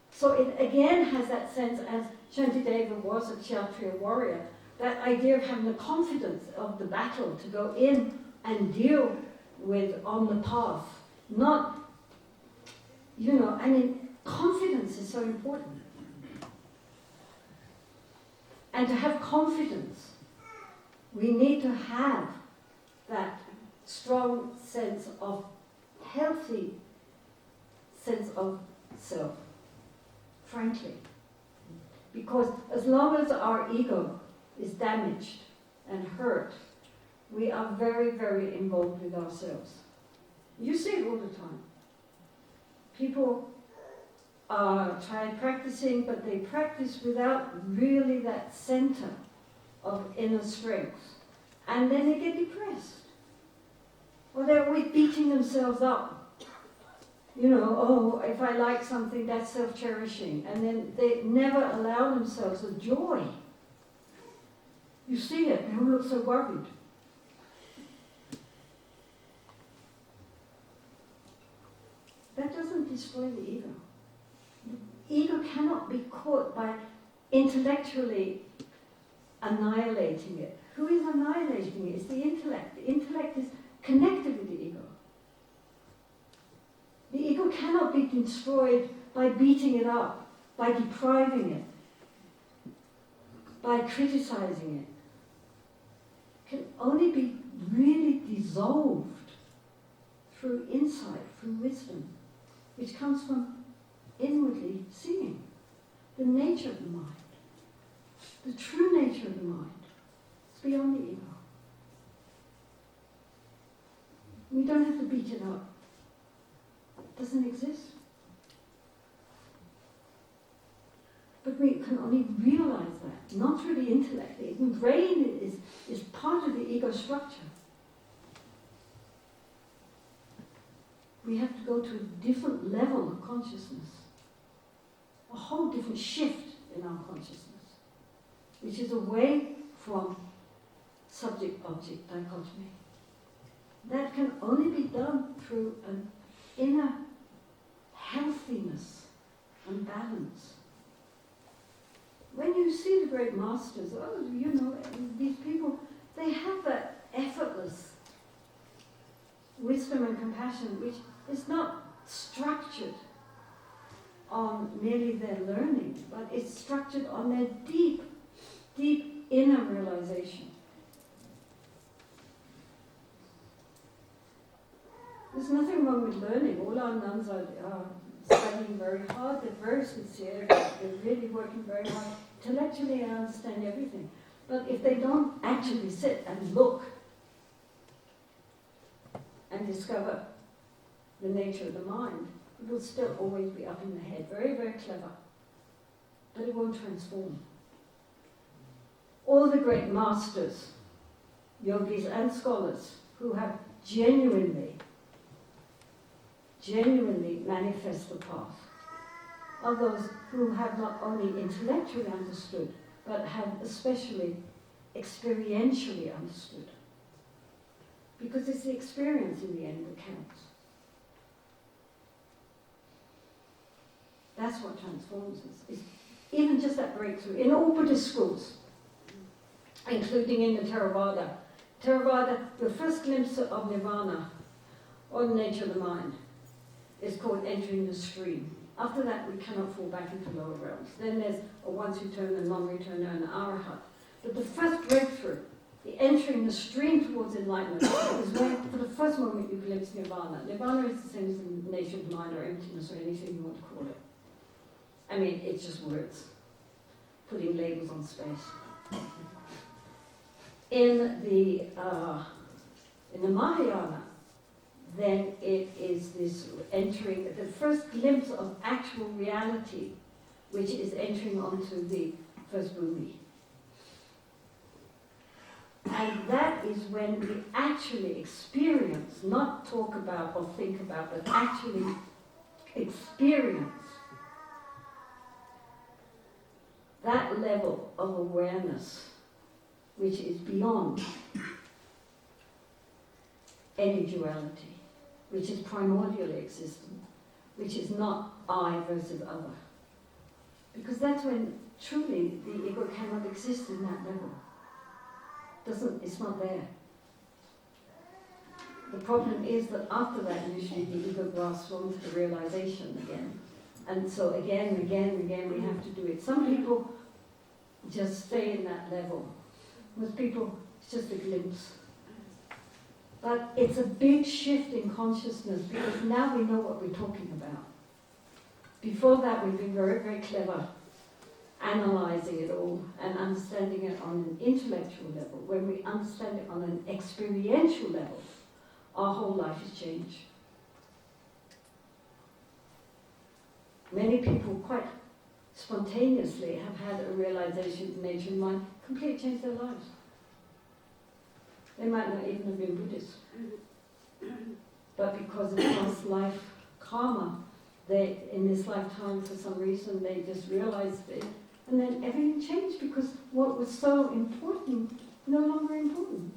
So it again has that sense, as Shantideva was a Kshatriya warrior, that idea of having the confidence of the battle to go in and deal with on the path. Not, confidence is so important. And to have confidence, we need to have that strong sense of healthy sense of self, frankly. Because as long as our ego is damaged and hurt, we are very, very involved with ourselves. You see it all the time. People try practicing, but they practice without really that center of inner strength. And then they get depressed. Or they're always beating themselves up. If I like something, that's self-cherishing. And then they never allow themselves the joy. You see it, they all look so worried. That doesn't destroy the ego. The ego cannot be caught by intellectually annihilating it. Who is annihilating it? It's the intellect. The intellect is connected with the ego. The ego cannot be destroyed by beating it up, by depriving it, by criticizing it. It can only be really dissolved through insight, through wisdom, which comes from inwardly seeing the nature of the mind, the true nature of the mind. It's beyond the ego. We don't have to beat it up. It doesn't exist. But we can only realize that, not through the intellect. The brain is part of the ego structure. We have to go to a different level of consciousness, a whole different shift in our consciousness, which is away from subject-object dichotomy. That can only be done through an inner healthiness and balance. When you see the great masters, these people, they have that effortless wisdom and compassion, which is not structured on merely their learning, but it's structured on their deep, deep inner realization. There's nothing wrong with learning. All our nuns are studying very hard, they're very sincere, they're really working very hard. Intellectually, I understand everything. But if they don't actually sit and look and discover the nature of the mind, it will still always be up in the head. Very, very clever. But it won't transform. All the great masters, yogis and scholars, who have genuinely manifest the path, are those who have not only intellectually understood, but have especially experientially understood. Because it's the experience in the end that counts. That's what transforms us. It's even just that breakthrough. In all Buddhist schools, including in the Theravada, the first glimpse of nirvana, or the nature of the mind, is called entering the stream. After that, we cannot fall back into lower realms. Then there's a once return, a non-returner, and an arahat. But the first breakthrough, the entering the stream towards enlightenment, is where, for the first moment, you glimpse nirvana. Nirvana is the same as the nature of the mind, or emptiness, or anything you want to call it. I mean, it's just words, putting labels on space. In the Mahayana, then it is this entering, the first glimpse of actual reality, which is entering onto the first bhumi, And that is when we actually experience, not talk about or think about, but actually experience that level of awareness which is beyond any duality, which is primordially existent, which is not I versus other. Because that's when truly the ego cannot exist in that level. It's not there. The problem is that after that, usually the ego grasps onto the realization again. And so again and again and again we have to do it. Some people just stay in that level. Most people, it's just a glimpse. But it's a big shift in consciousness because now we know what we're talking about. Before that, we've been very, very clever analyzing it all and understanding it on an intellectual level. When we understand it on an experiential level, our whole life has changed. Many people quite spontaneously have had a realization of nature and mind, completely changed their lives. They might not even have been Buddhists. But because of past life karma, they, in this lifetime, for some reason, they just realized it. And then everything changed because what was so important, no longer important.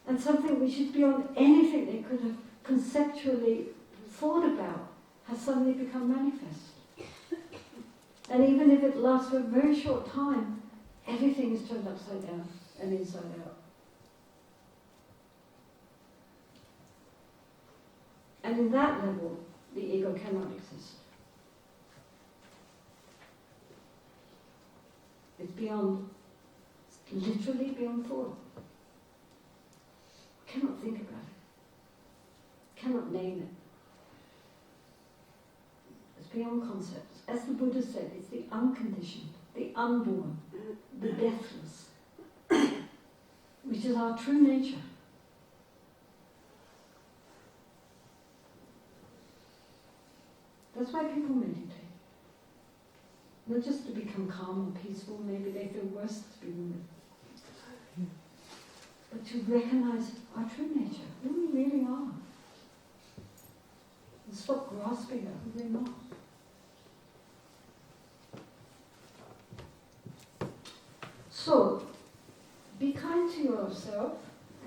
And something which is beyond anything they could have conceptually thought about has suddenly become manifest. And even if it lasts for a very short time, everything is turned upside down and inside out. And in that level, the ego cannot exist. It's beyond, literally beyond thought. Cannot think about it. Cannot name it. It's beyond concepts. As the Buddha said, it's the unconditioned, the unborn, the deathless, which is our true nature. That's why people meditate. Not just to become calm and peaceful, maybe they feel worse to begin with. But to recognize our true nature, who we really are. And stop grasping at who we're not. So, be kind to yourself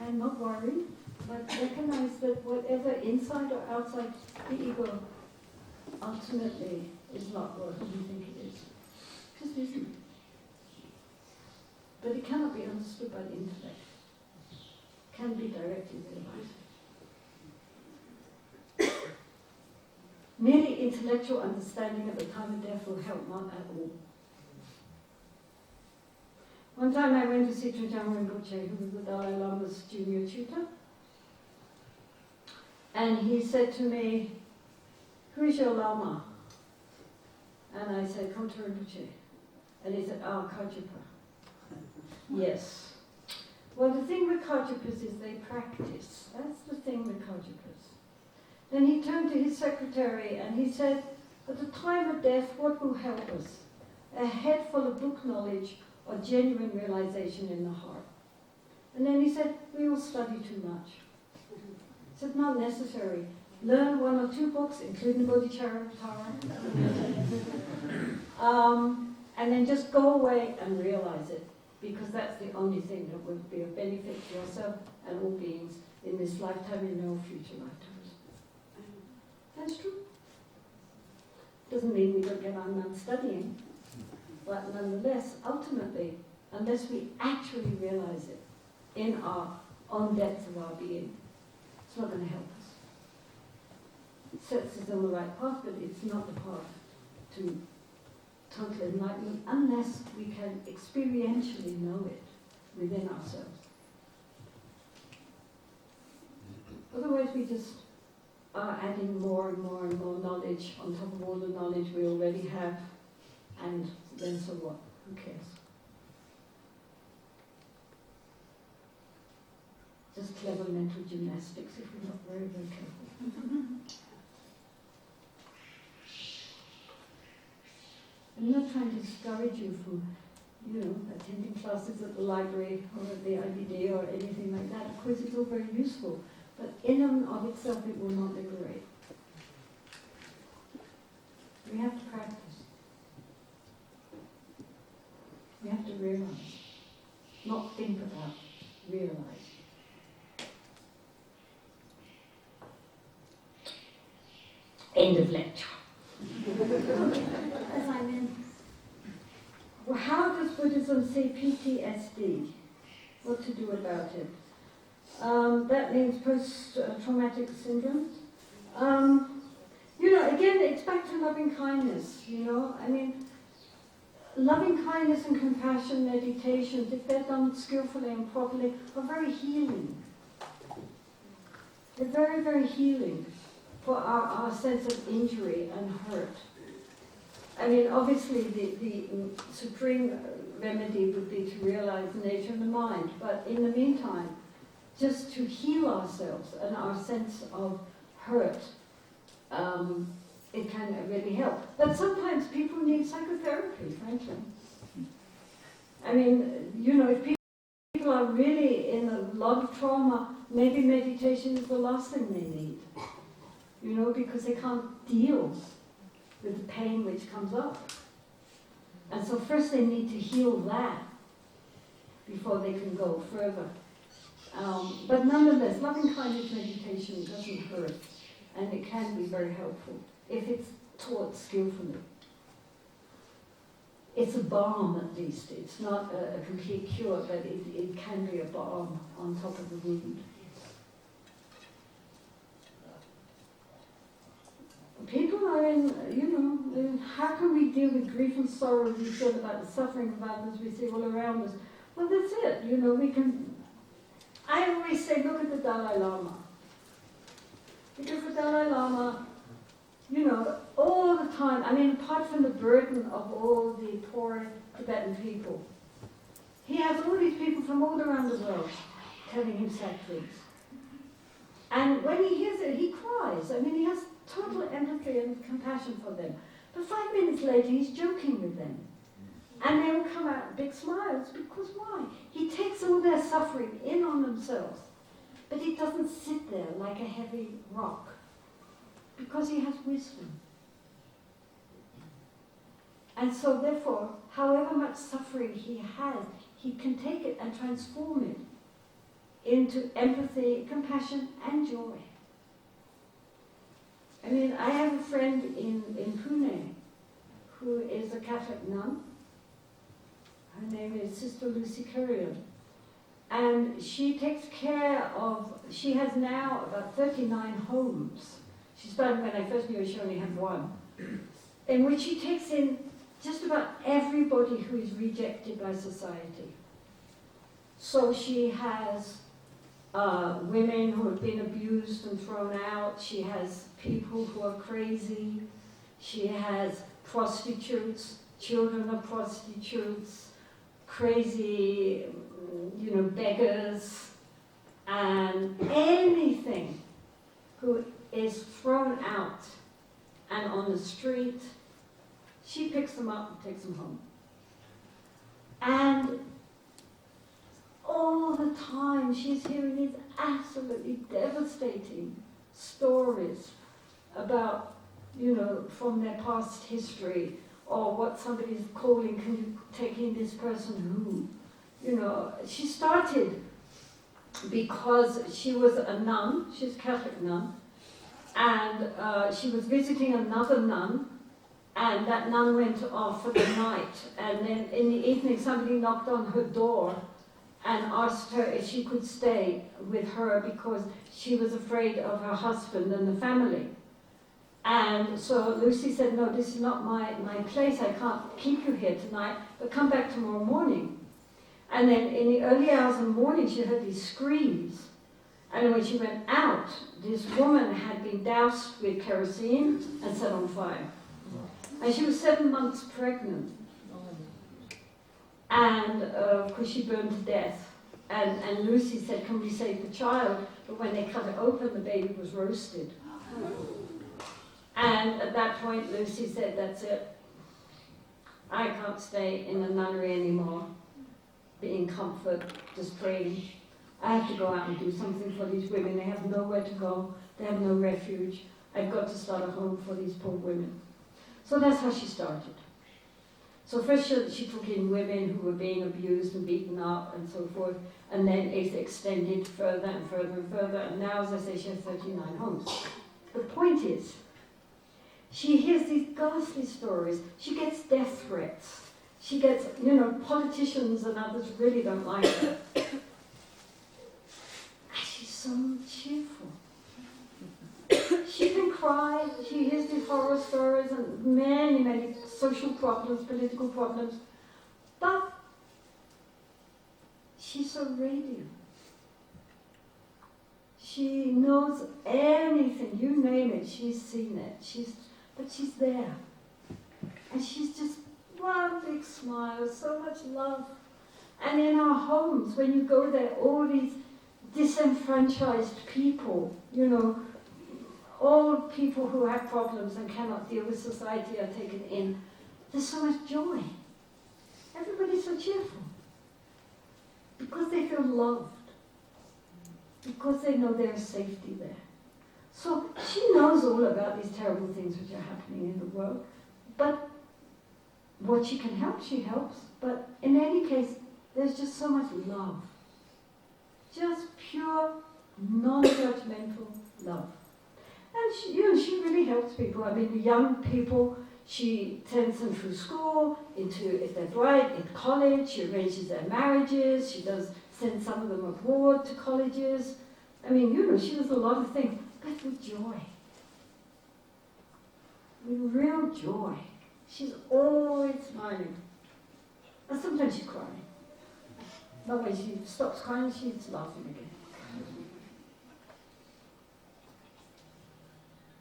and not worry, but recognize that whatever inside or outside the ego ultimately is not what you think it is. It just isn't. But it cannot be understood by the intellect. It can be directly realized. Merely intellectual understanding at the time of death will help not at all. One time I went to see Trijang Rinpoche, who was the Dalai Lama's junior tutor, and he said to me, "Who is your Lama?" And I said, "Come to Rinpoche." And he said, "Oh, Kagyapa." Yes. Well, the thing with Kagyapas is they practice. That's the thing with Kagyapas. Then he turned to his secretary and he said, "At the time of death, what will help us? A head full of book knowledge or genuine realization in the heart?" And then he said, "We all study too much." He said, "Not necessary. Learn 1 or 2 books, including Bodhisattva, and then just go away and realize it, because that's the only thing that would be of benefit to yourself and all beings in this lifetime and no future lifetimes." That's true. Doesn't mean we don't get on studying, but nonetheless, ultimately, unless we actually realize it in our own depth of our being, it's not going to help us. It sets us on the right path, but it's not the path to total enlightenment unless we can experientially know it within ourselves. Otherwise we just are adding more and more and more knowledge on top of all the knowledge we already have, and then so what? Who cares? Just clever mental gymnastics if we're not very, very careful. I'm not trying to discourage you from attending classes at the library or at the IBD or anything like that. Of course, it's all very useful, but in and of itself, it will not liberate. We have to practice. We have to realize, not think about, realize. End of lecture. As I'm in. Well, how does Buddhism see PTSD? What to do about it? That means post-traumatic syndromes. Again, it's back to loving kindness, loving kindness and compassion meditations, if they're done skillfully and properly, are very healing. They're very, very healing for our sense of injury and hurt. Obviously the supreme remedy would be to realize the nature of the mind, but in the meantime, just to heal ourselves and our sense of hurt, it can really help. But sometimes people need psychotherapy, frankly. If people are really in a lot of trauma, maybe meditation is the last thing they need, because they can't deal with the pain which comes up. And so first they need to heal that before they can go further. But nonetheless, loving kindness meditation doesn't hurt, and it can be very helpful if it's taught skillfully. It's a balm, at least. It's not a complete cure, but it can be a balm on top of the wound. People are in, how can we deal with grief and sorrow? We feel about the suffering of others we see all around us. Well, that's it. I always say, look at the Dalai Lama. Look at the Dalai Lama, all the time. Apart from the burden of all the poor Tibetan people, he has all these people from all around the world telling him sad things. And when he hears it, he cries. He has total empathy and compassion for them. But 5 minutes later, he's joking with them. And they all come out with big smiles, because why? He takes all their suffering in on themselves. But he doesn't sit there like a heavy rock, because he has wisdom. And so therefore, however much suffering he has, he can take it and transform it into empathy, compassion, and joy. I have a friend in Pune who is a Catholic nun. Her name is Sister Lucy Currier. And she takes care of, she has now about 39 homes. She started when I first knew her, she only had one. In which she takes in just about everybody who is rejected by society. So she has women who have been abused and thrown out. She has people who are crazy. She has prostitutes, children of prostitutes, crazy, beggars, and anything who is thrown out and on the street. She picks them up and takes them home. And all the time she's hearing these absolutely devastating stories about, from their past history, or what somebody's calling, can you take in this person who? She started because she was a nun, she's a Catholic nun, and she was visiting another nun, and that nun went off for the night, and then in the evening somebody knocked on her door and asked her if she could stay with her because she was afraid of her husband and the family. And so Lucy said, no, this is not my place, I can't keep you here tonight, but come back tomorrow morning. And then in the early hours of the morning she heard these screams. And when she went out, this woman had been doused with kerosene and set on fire. And she was 7 months pregnant. And of course she burned to death. And Lucy said, can we save the child? But when they cut it open, the baby was roasted. And at that point, Lucy said, that's it. I can't stay in a nunnery anymore, be in comfort, just praying. I have to go out and do something for these women. They have nowhere to go. They have no refuge. I've got to start a home for these poor women. So that's how she started. So first she took in women who were being abused and beaten up and so forth, and then it extended further and further and further, and now, as I say, she has 39 homes. The point is, she hears these ghastly stories. She gets death threats. She gets, politicians and others really don't like her. And she's so cheerful. She can cry. She hears these horror stories and many, many social problems, political problems. But she's so radiant. She knows anything, you name it, she's seen it. But she's there. And she's just one big smile, so much love. And in our homes, when you go there, all these disenfranchised people, all people who have problems and cannot deal with society are taken in. There's so much joy. Everybody's so cheerful. Because they feel loved. Because they know there's safety there. So she knows all about these terrible things which are happening in the world. But what she can help, she helps. But in any case, there's just so much love. Just pure, non-judgmental love. And she really helps people. I mean, the young people, she sends them through school, if they're bright, in college. She arranges their marriages. She does send some of them abroad to colleges. I mean, she does a lot of things, but with joy. With real joy. She's always smiling. And sometimes she's crying. But when she stops crying, she's laughing again.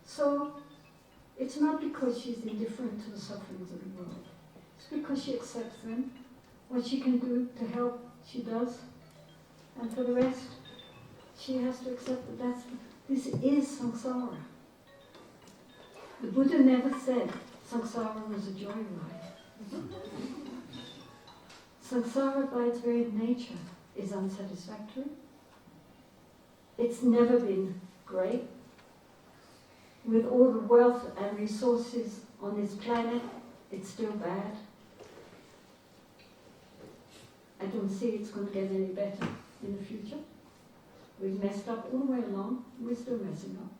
So, it's not because she's indifferent to the sufferings of the world. It's because she accepts them. What she can do to help, she does. And for the rest, she has to accept that this is samsara. The Buddha never said samsara was a joyride. Samsara, by its very nature, is unsatisfactory. It's never been great. With all the wealth and resources on this planet, it's still bad. I don't see it's going to get any better in the future. We've messed up all the way along, we're still messing up.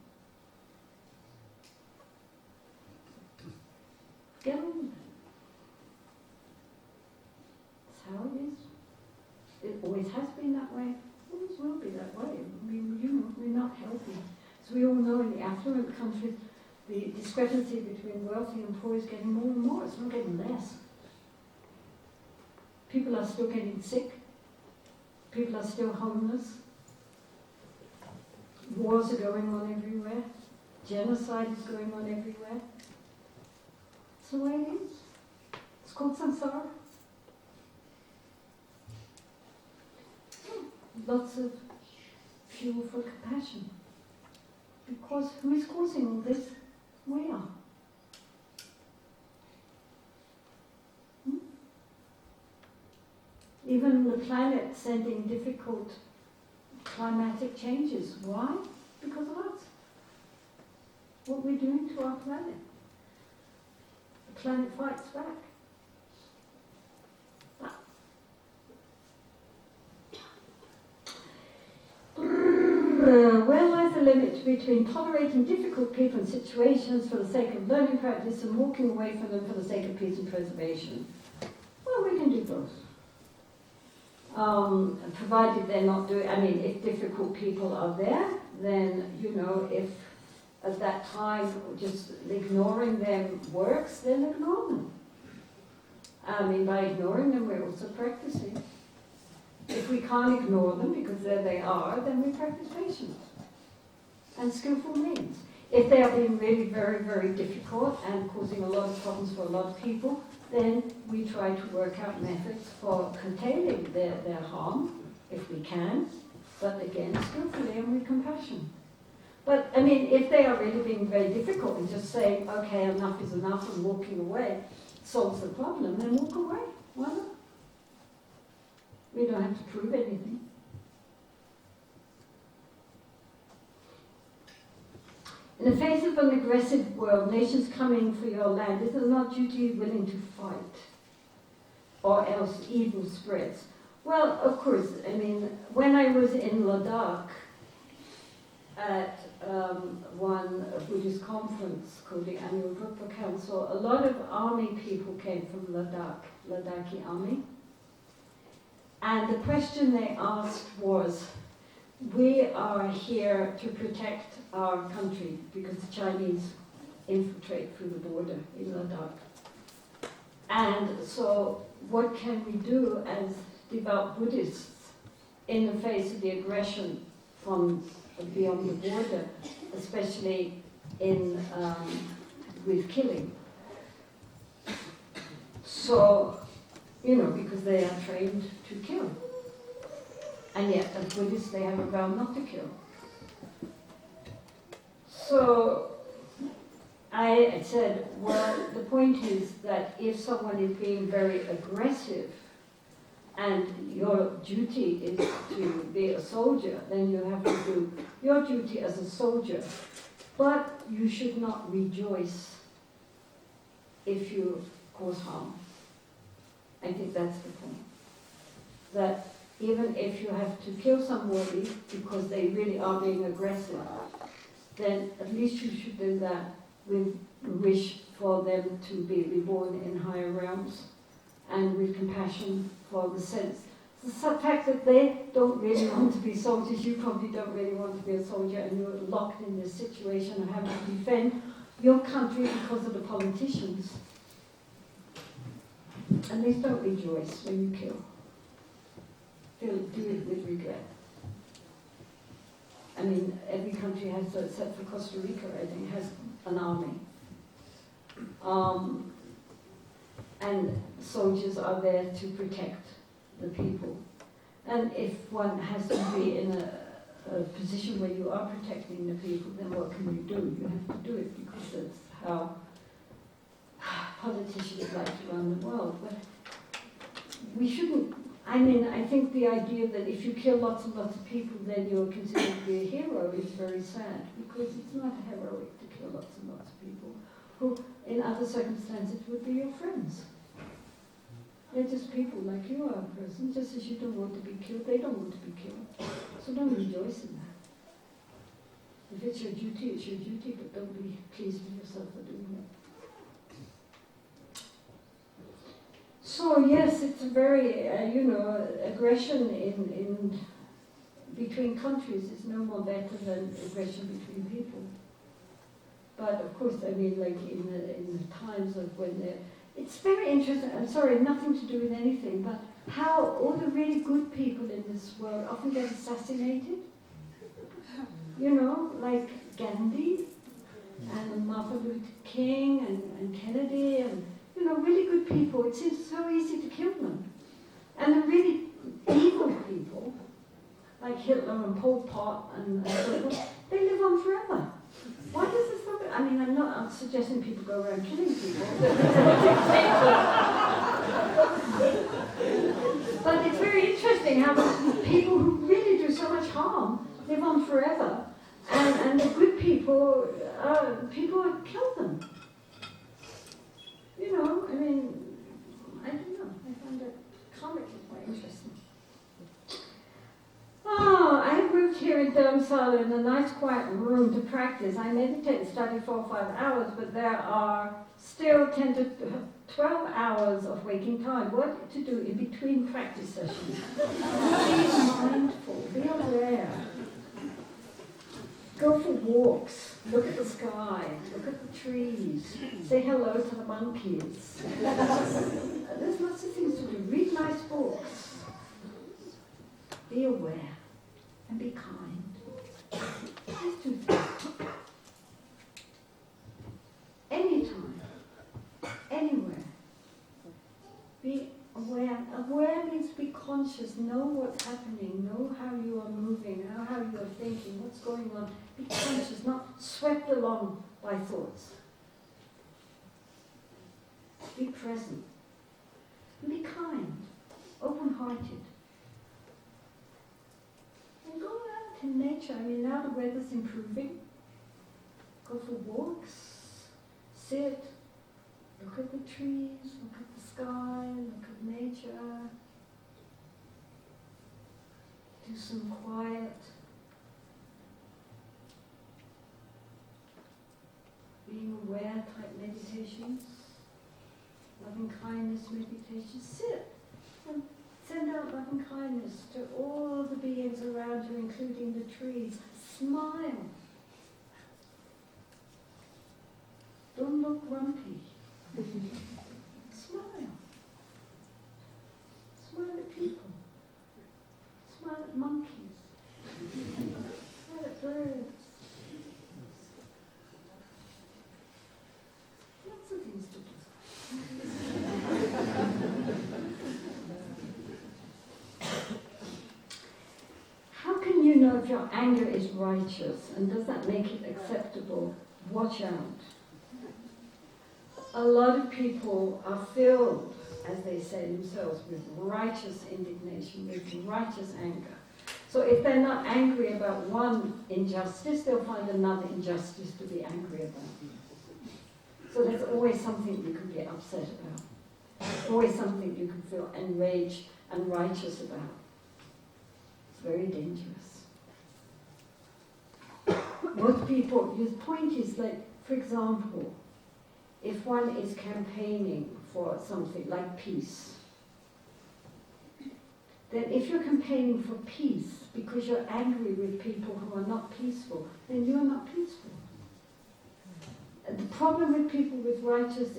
Get on with it. That's how it is. It always has been that way, always will be that way. I mean, we're not healthy. As we all know, in the affluent countries, the discrepancy between wealthy and poor is getting more and more. It's not getting less. People are still getting sick. People are still homeless. Wars are going on everywhere. Genocide is going on everywhere. It's the way it is. It's called samsara. Lots of fuel for compassion. Because who is causing all this? We are. Even the planet sending difficult climatic changes. Why? Because of us. What we're doing to our planet. The planet fights back. Where lies the limit between tolerating difficult people and situations for the sake of learning practice and walking away from them for the sake of peace and preservation? Well, we can do both. Provided they're not doing, if difficult people are there, then, if at that time just ignoring them works, then ignore them. By ignoring them, we're also practicing. If we can't ignore them because there they are, then we practice patience and skillful means. If they are being really very, very difficult and causing a lot of problems for a lot of people, then we try to work out methods for containing their harm, if we can, but again, skillfully and with compassion. But, if they are really being very difficult and just saying, okay, enough is enough and walking away, solves the problem, then walk away. Why not? We don't have to prove anything. In the face of an aggressive world, nations coming for your land, it is not duty willing to fight, or else evil spreads. Well, of course, I mean, when I was in Ladakh at one Buddhist conference called the Annual Drukpa Council, a lot of army people came from Ladakh, Ladakhi army. And the question they asked was, we are here to protect our country because the Chinese infiltrate through the border in Ladakh. And so what can we do as devout Buddhists in the face of the aggression from beyond the border, especially in with killing? So, you know, because they are trained to kill. And yet, as Buddhists, they have a vow not to kill. So, I said, well, the point is that if someone is being very aggressive and your duty is to be a soldier, then you have to do your duty as a soldier. But you should not rejoice if you cause harm. I think that's the point. That even if you have to kill somebody because they really are being aggressive, then at least you should do that with a wish for them to be reborn in higher realms and with compassion for the sense. The fact that they don't really want to be soldiers, you probably don't really want to be a soldier, and you're locked in this situation of having to defend your country because of the politicians. And they don't rejoice when you kill. They'll do it with regret. I mean, every country has, except for Costa Rica, I think, has an army. And soldiers are there to protect the people. And if one has to be in a position where you are protecting the people, then what can you do? You have to do it because that's how politicians like to run the world. But we shouldn't, I mean, I think the idea that if you kill lots and lots of people, then you're considered to be a hero is very sad, because it's not heroic to kill lots and lots of people who, in other circumstances, would be your friends. They're just people like you are a person, just as you don't want to be killed, they don't want to be killed. So don't rejoice in that. If it's your duty, it's your duty, but don't be pleased with yourself for doing it. So yes, it's a very, aggression in between countries is no more better than aggression between people. But of course, I mean, like in the times of when it's very interesting. I'm sorry, nothing to do with anything, but how all the really good people in this world often get assassinated. You know, like Gandhi and Martin Luther King and Kennedy and. You know, really good people, it seems so easy to kill them. And the really evil people, like Hitler and Pol Pot and so forth, they live on forever. Why does this happen? I mean, I'm not suggesting people go around killing people. But it's very interesting how people who really do so much harm live on forever. And the good people, people kill them. You know, I mean, I don't know. I find it comically quite interesting. Oh, I moved here in Dharamsala in a nice quiet room to practice. I meditate and study 4 or 5 hours, but there are still 10 to 12 hours of waking time. What to do in between practice sessions? Be mindful, be aware. Go for walks, look at the sky, look at the trees, say hello to the monkeys. There's lots of things to do. Read nice books. Be aware and be kind. Just do things. Anytime, anywhere. Be aware. Aware means be conscious, know what's happening, know how you are moving, know how you are thinking, what's going on. Be conscious, not swept along by thoughts. be present, and be kind, open-hearted. And go out in nature. I mean, now the weather's improving. Go for walks, sit, look at the trees, look at the sky, look at nature. Do some quiet, being aware type meditations, loving kindness meditations. Sit and send out loving kindness to all the beings around you, including the trees. Smile. Don't look grumpy. Smile. Smile at people. Smile at monkeys. Smile at birds. Lots of things to do. How can you know if your anger is righteous, and does that make it acceptable? Watch out. A lot of people are filled, as they say themselves, with righteous indignation, with righteous anger. So if they're not angry about one injustice, they'll find another injustice to be angry about. So there's always something you can get upset about. Always something you can feel enraged and righteous about. It's very dangerous. Most people, his point is like, for example, if one is campaigning for something like peace, then if you're campaigning for peace because you're angry with people who are not peaceful, then you're not peaceful. And the problem with people with righteous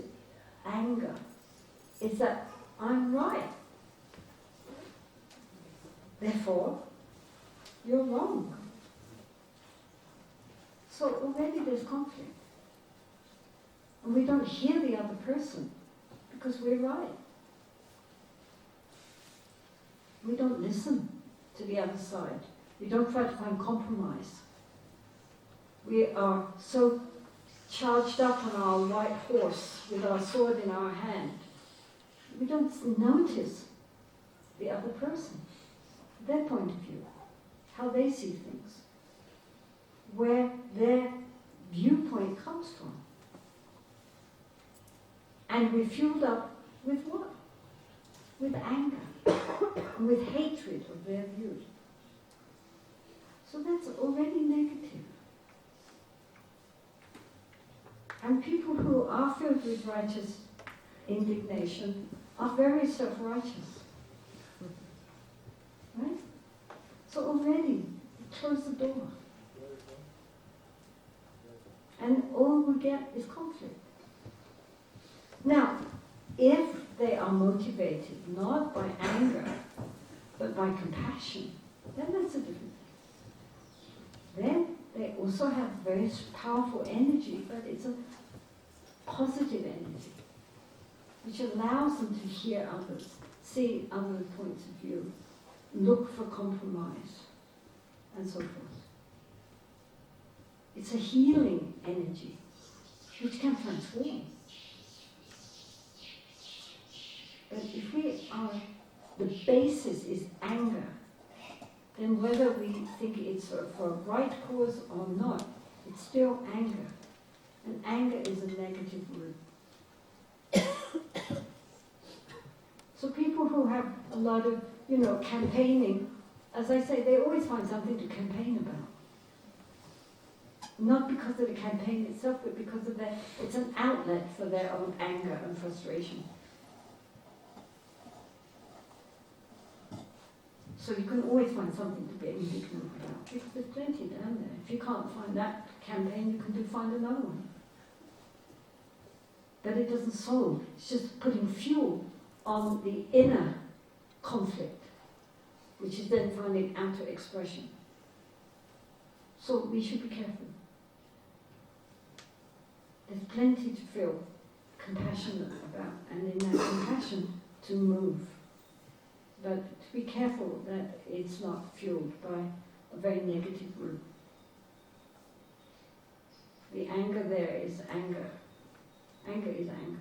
anger is that I'm right. Therefore, you're wrong. So already there's conflict. And we don't hear the other person because we're right. We don't listen to the other side. We don't try to find compromise. We are so charged up on our white horse with our sword in our hand. We don't notice the other person, their point of view, how they see things, where their viewpoint comes from. And we're fueled up with what? With anger, and with hatred of their views. So that's already negative. And people who are filled with righteous indignation are very self-righteous. Right? So already, close the door. And all we get is conflict. Now, if they are motivated not by anger, but by compassion, then that's a different thing. Then they also have very powerful energy, but it's a positive energy, which allows them to hear others, see other points of view, look for compromise, and so forth. It's a healing energy, which can transform. But if the basis is anger, then whether we think it's for a right cause or not, it's still anger. And anger is a negative word. So people who have a lot of, campaigning, as I say, they always find something to campaign about. Not because of the campaign itself, but because of it's an outlet for their own anger and frustration. So you can always find something to be indignant about, because there's plenty down there. If you can't find that campaign, you can find another one. But it doesn't solve. It's just putting fuel on the inner conflict, which is then finding outer expression. So we should be careful. There's plenty to feel compassionate about, and in that compassion to move. But to be careful that it's not fueled by a very negative root. The anger there is anger. Anger is anger.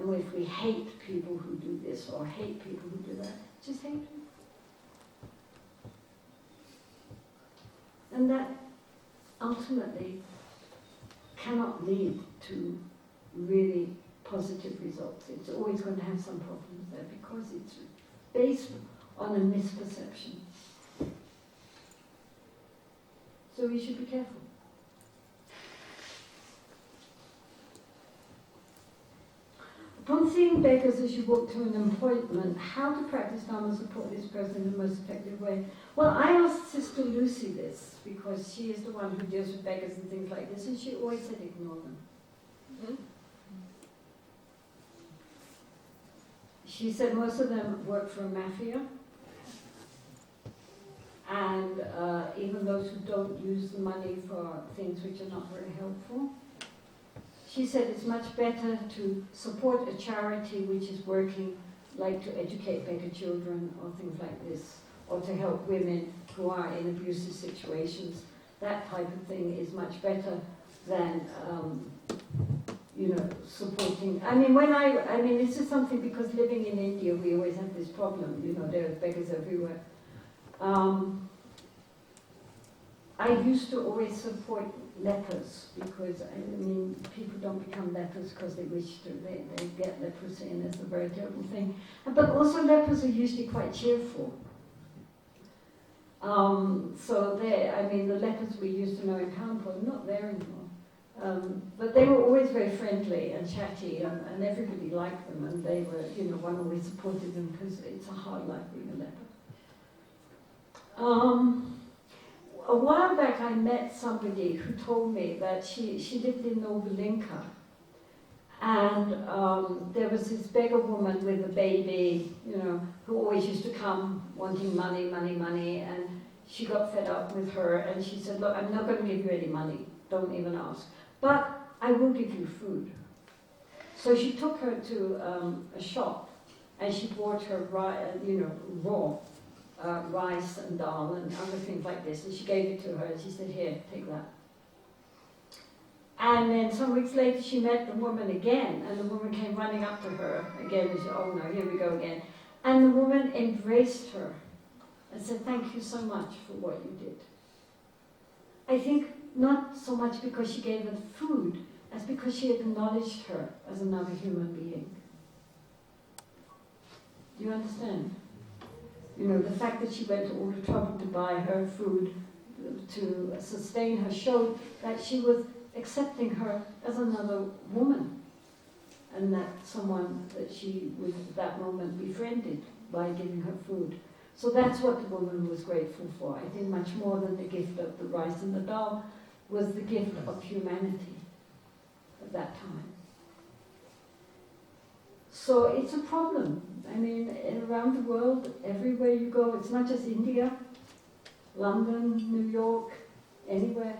problem if we hate people who do this or hate people who do that. Just hate them. And that ultimately cannot lead to really positive results. It's always going to have some problems there because it's based on a misperception. So we should be careful. Upon seeing beggars as you walk to an appointment, how to practice Dharma support this person in the most effective way? Well, I asked Sister Lucy this because she is the one who deals with beggars and things like this, and she always said ignore them. Mm-hmm. She said most of them work for a mafia, and even those who don't use the money for things which are not very helpful. She said it's much better to support a charity which is working, like to educate beggar children or things like this, or to help women who are in abusive situations. That type of thing is much better than, supporting. I mean, this is something because living in India, we always have this problem. There are beggars everywhere. I used to always support lepers because, people don't become lepers because they wish to. They get leprosy and it's a very terrible thing. But also lepers are usually quite cheerful. The lepers we used to know in Kanpur are not there anymore. But they were always very friendly and chatty and everybody liked them and they were, one always supported them because it's a hard life being a leper. A while back I met somebody who told me that she lived in Novolinka and there was this beggar woman with a baby, who always used to come wanting money, and she got fed up with her and she said, look, I'm not going to give you any money, don't even ask, but I will give you food. So she took her to a shop and she bought her raw rice and dal and other things like this, and she gave it to her and she said, here, take that. And then some weeks later she met the woman again, and the woman came running up to her again and said, oh no, here we go again. And the woman embraced her and said, thank you so much for what you did. I think not so much because she gave her food as because she acknowledged her as another human being. Do you understand? The fact that she went to all the trouble to buy her food to sustain her showed that she was accepting her as another woman and that someone that she would at that moment befriended by giving her food. So that's what the woman was grateful for. I think much more than the gift of the rice and the dal was the gift of humanity at that time. So it's a problem. Around the world, everywhere you go, it's not just India, London, New York, anywhere,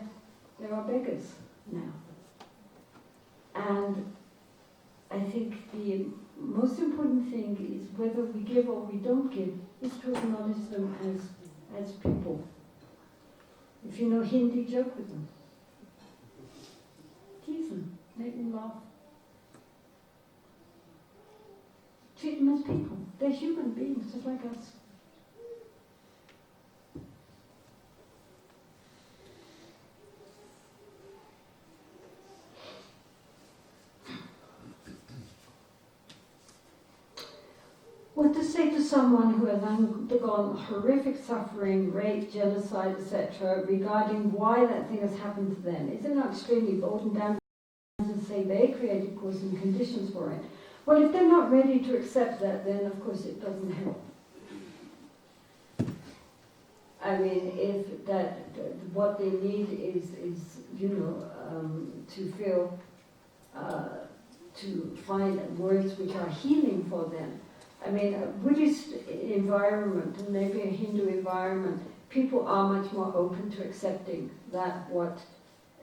there are beggars now. And I think the most important thing is whether we give or we don't give, is to acknowledge them as people. If you know Hindi, joke with them. Tease them, make them laugh. Treat them as people. They're human beings, just like us. What to say to someone who has undergone horrific suffering, rape, genocide, etc., regarding why that thing has happened to them? Is it not extremely bold and damned to say they created cause and conditions for it? Well, if they're not ready to accept that, then of course it doesn't help. If what they need is to feel, to find words which are healing for them. A Buddhist environment and maybe a Hindu environment, people are much more open to accepting that what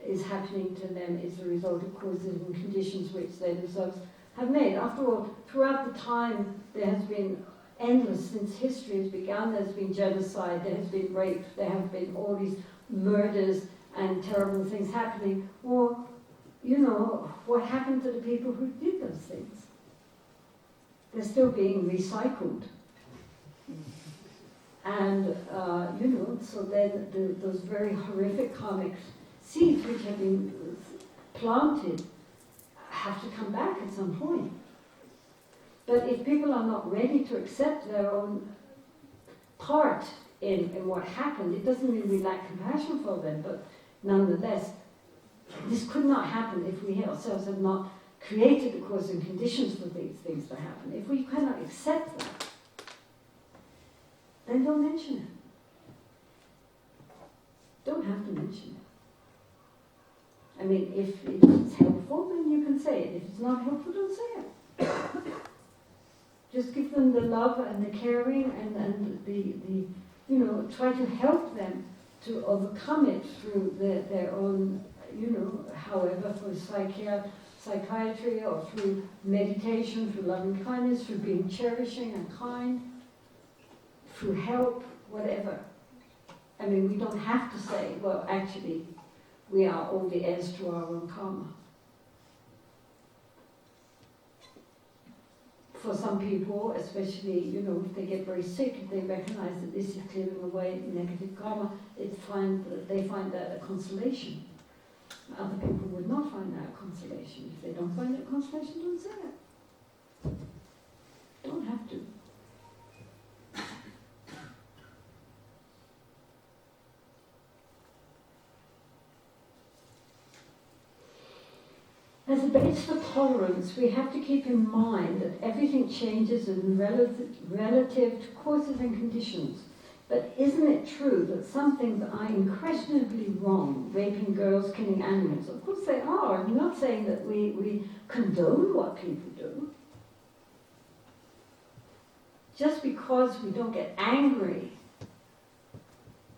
is happening to them is the result of causes and conditions which they themselves have made. After all, throughout the time there has been endless, since history has begun, there's been genocide, there has been rape, there have been all these murders and terrible things happening. Or, what happened to the people who did those things? they're still being recycled. And, so then those very horrific karmic seeds which have been planted have to come back at some point. But if people are not ready to accept their own part in what happened, it doesn't mean we lack compassion for them, but nonetheless, this could not happen if we ourselves have not created the cause and conditions for these things to happen. If we cannot accept that, then don't mention it. Don't have to mention it. I mean, if it's helpful, then you can say it. If it's not helpful, don't say it. Just give them the love and the caring and the try to help them to overcome it through their own, however, for psychiatry or through meditation, through loving kindness, through being cherishing and kind, through help, whatever. I mean, we don't have to say, well, actually, we are all the heirs to our own karma. For some people, especially, if they get very sick, if they recognize that this is clearing away negative karma, they find that a consolation. Other people would not find that a consolation. If they don't find that a consolation, don't say it. Don't have to. As a base for tolerance, we have to keep in mind that everything changes in relative to causes and conditions. But isn't it true that some things are unquestionably wrong, raping girls, killing animals? Of course they are. I'm not saying that we condone what people do. Just because we don't get angry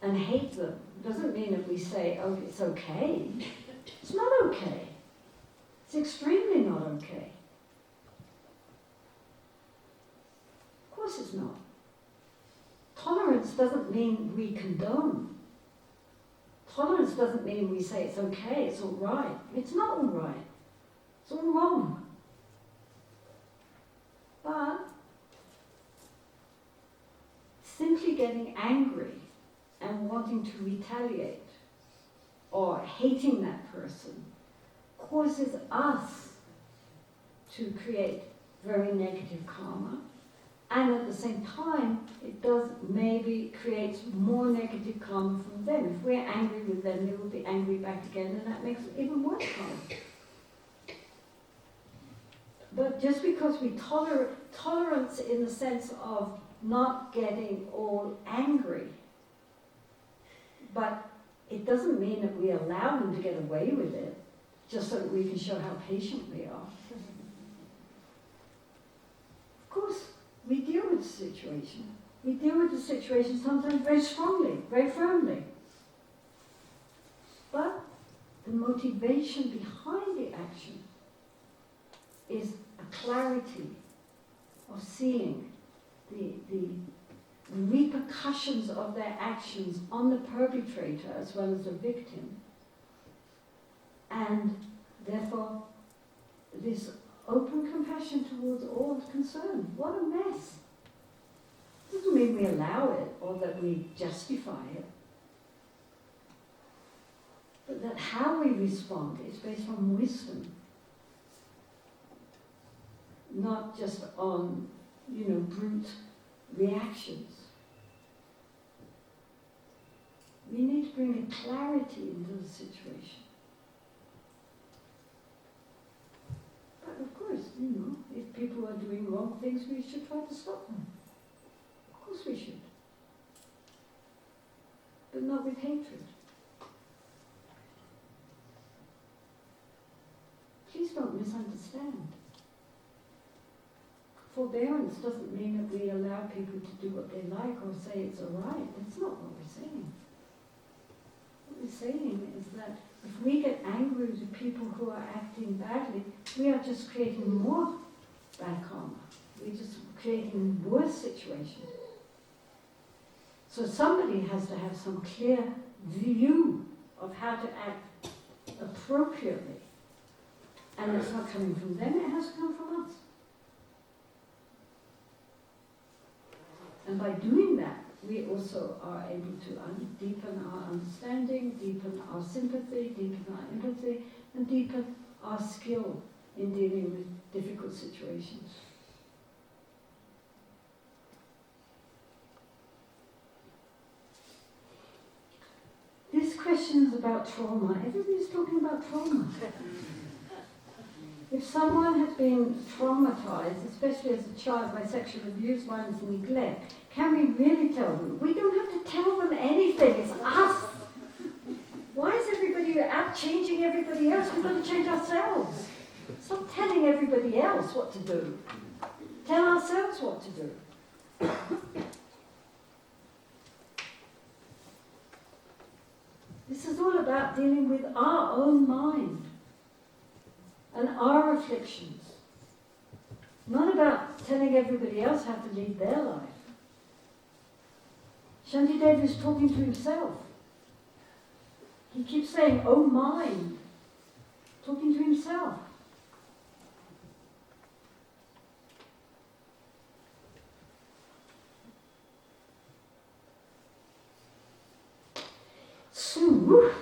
and hate them doesn't mean that we say, oh, it's okay. It's not okay. It's extremely not okay. Of course it's not. Tolerance doesn't mean we condone. Tolerance doesn't mean we say it's okay, it's all right. It's not all right. It's all wrong. But simply getting angry and wanting to retaliate or hating that person causes us to create very negative karma, and at the same time it does maybe creates more negative karma from them. If we're angry with them, they will be angry back again, and that makes it even worse karma. But just because we tolerance in the sense of not getting all angry, but it doesn't mean that we allow them to get away with it, just so that we can show how patient we are. Of course, we deal with the situation. We deal with the situation sometimes very strongly, very firmly. But the motivation behind the action is a clarity of seeing the repercussions of their actions on the perpetrator as well as the victim. And therefore, this open compassion towards all concerned. What a mess. Doesn't mean we allow it or that we justify it. But that how we respond is based on wisdom. Not just on, brute reactions. We need to bring a clarity into the situation. But of course, if people are doing wrong things, we should try to stop them. Of course we should. But not with hatred. Please don't misunderstand. Forbearance doesn't mean that we allow people to do what they like or say it's all right. That's not what we're saying. What we're saying is that if we get angry with people who are acting badly, we are just creating more bad karma. We're just creating worse situations. So somebody has to have some clear view of how to act appropriately. And it's not coming from them, it has to come from us. And by doing that, we also are able to deepen our understanding, deepen our sympathy, deepen our empathy, and deepen our skill in dealing with difficult situations. This question is about trauma. Everybody's talking about trauma. If someone has been traumatized, especially as a child, by sexual abuse, violence, and neglect, can we really tell them? We don't have to tell them anything. It's us. Why is everybody out changing everybody else? We've got to change ourselves. Stop telling everybody else what to do. Tell ourselves what to do. This is all about dealing with our own mind and our afflictions. Not about telling everybody else how to lead their life. Shantideva is talking to himself. He keeps saying, oh mind, talking to himself. So,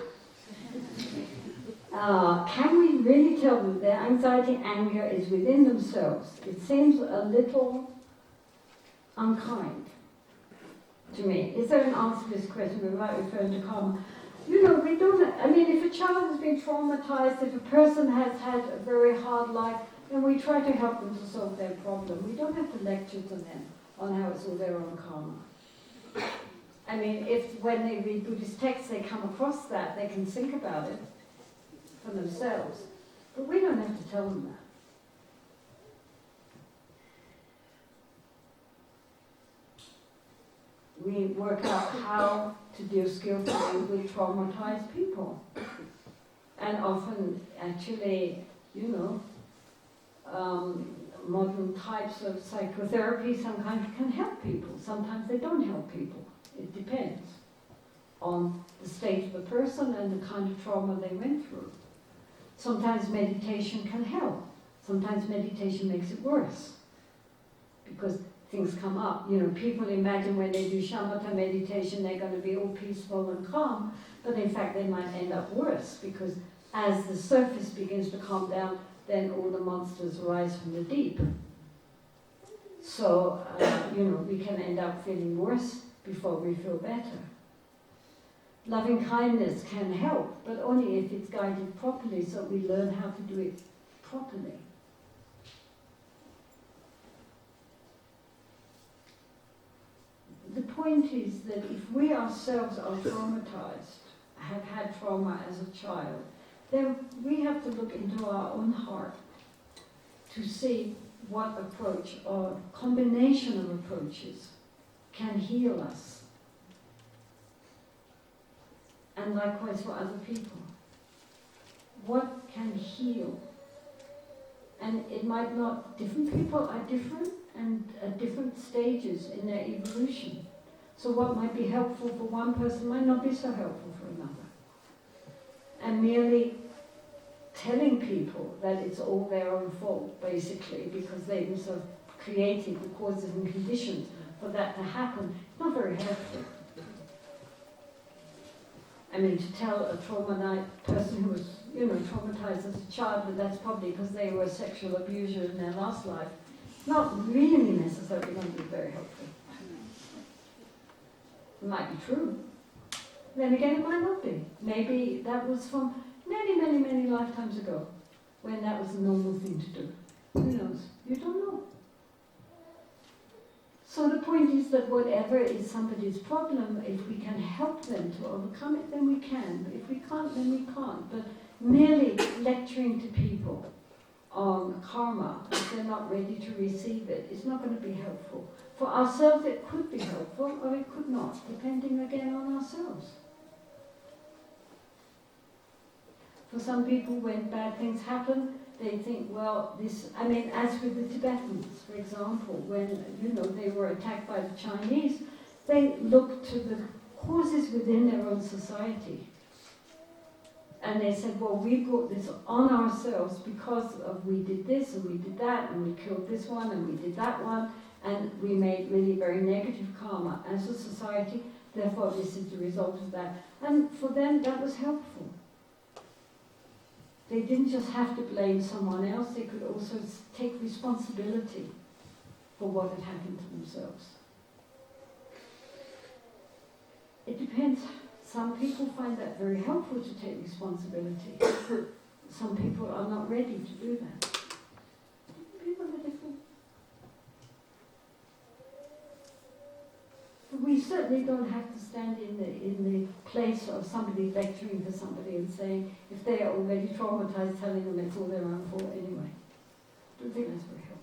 can we really tell them their anxiety, anger is within themselves? It seems a little unkind to me. Is there an answer to this question without referring to karma? You know, we don't, I mean, if a child has been traumatized, if a person has had a very hard life, then we try to help them to solve their problem. We don't have to lecture to them on how it's all their own karma. I mean, if when they read Buddhist texts they come across that, they can think about it for themselves. But we don't have to tell them that. We work out how to deal skillfully with traumatized people. And often, actually, you know, modern types of psychotherapy sometimes can help people, sometimes they don't help people. It depends on the state of the person and the kind of trauma they went through. Sometimes meditation can help. Sometimes meditation makes it worse because things come up. You know, people imagine when they do shamatha meditation they're going to be all peaceful and calm, but in fact they might end up worse because as the surface begins to calm down, then all the monsters rise from the deep. So, you know, we can end up feeling worse before we feel better. Loving kindness can help, but only if it's guided properly, so we learn how to do it properly. The point is that if we ourselves are traumatized, have had trauma as a child, then we have to look into our own heart to see what approach or combination of approaches can heal us. And likewise for other people. What can heal? And it might not, different people are different and at different stages in their evolution. So what might be helpful for one person might not be so helpful for another. And merely telling people that it's all their own fault, basically, because they themselves created the causes and conditions for that to happen, it's not very helpful. I mean, to tell a traumatized person who was, you know, traumatized as a child that that's probably because they were a sexual abuser in their last life, not really necessarily going to be very helpful. It might be true. Then again, it might not be. Maybe that was from many, many, many lifetimes ago, when that was a normal thing to do. Who knows? You don't know. So the point is that whatever is somebody's problem, if we can help them to overcome it, then we can. But if we can't, then we can't. But merely lecturing to people on karma, if they're not ready to receive it, is not going to be helpful. For ourselves it could be helpful, or it could not, depending again on ourselves. For some people, when bad things happen, they think, well, this, I mean, as with the Tibetans, for example, when, you know, they were attacked by the Chinese, they looked to the causes within their own society. And they said, well, we brought this on ourselves because of we did this and we did that and we killed this one and we did that one. and we made really very negative karma as a society. Therefore, this is the result of that. And for them, that was helpful. They didn't just have to blame someone else, they could also take responsibility for what had happened to themselves. It depends. Some people find that very helpful to take responsibility. Some people are not ready to do that. People are different. But we certainly don't have to stand in the place of somebody lecturing to somebody and saying, if they are already traumatized, telling them it's all their own fault anyway. I don't think that's very helpful.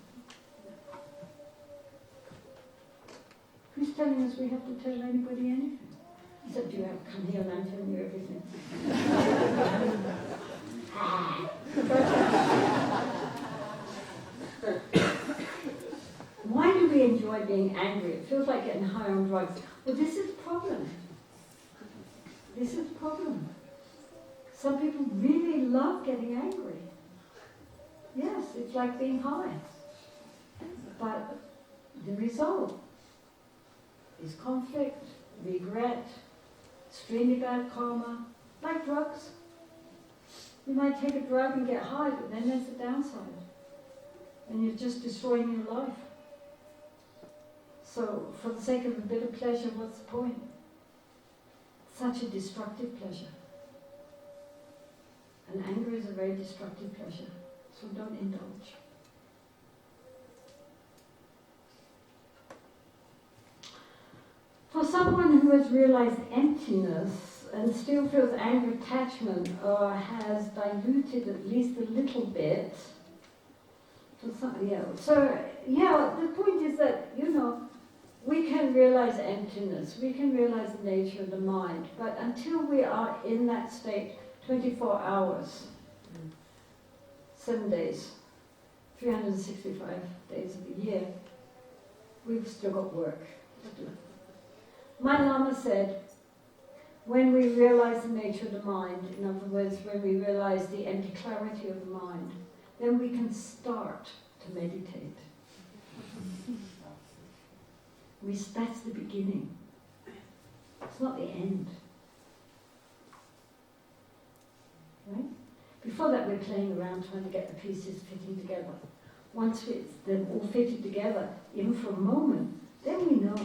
Who's telling us we have to tell anybody anything? Except you have to come here and I'm telling you everything. Why do we enjoy being angry? It feels like getting high on drugs. Well, this is the problem. This is the problem. Some people really love getting angry. Yes, it's like being high. But the result is conflict, regret, extremely bad karma, like drugs. You might take a drug and get high, but then there's the downside. And you're just destroying your life. So, for the sake of a bit of pleasure, what's the point? Such a destructive pleasure. And anger is a very destructive pleasure. So don't indulge. For someone who has realized emptiness and still feels anger attachment or has diluted at least a little bit, the point is that, we can realize emptiness, we can realize the nature of the mind, but until we are in that state 24 hours, 7 days, 365 days of the year, we've still got work to do. My Lama said, when we realize the nature of the mind, in other words, when we realize the empty clarity of the mind, then we can start to meditate. That's the beginning. It's not the end. Right? Before that, we're playing around trying to get the pieces fitting together. Once they're all fitted together, even for a moment, then we know,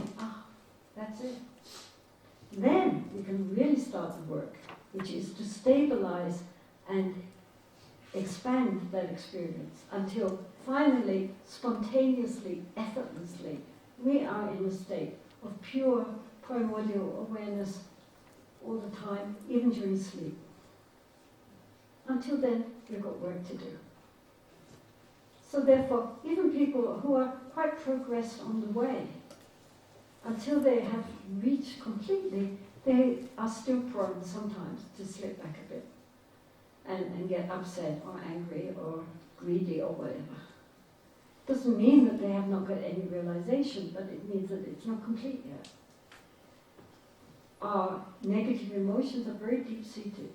that's it. Then we can really start the work, which is to stabilize and expand that experience until finally, spontaneously, effortlessly, we are in a state of pure primordial awareness all the time, even during sleep. Until then, we've got work to do. So therefore, even people who are quite progressed on the way, until they have reached completely, they are still prone sometimes to slip back a bit and get upset or angry or greedy or whatever. Doesn't mean that they have not got any realization, but it means that it's not complete yet. Our negative emotions are very deep-seated.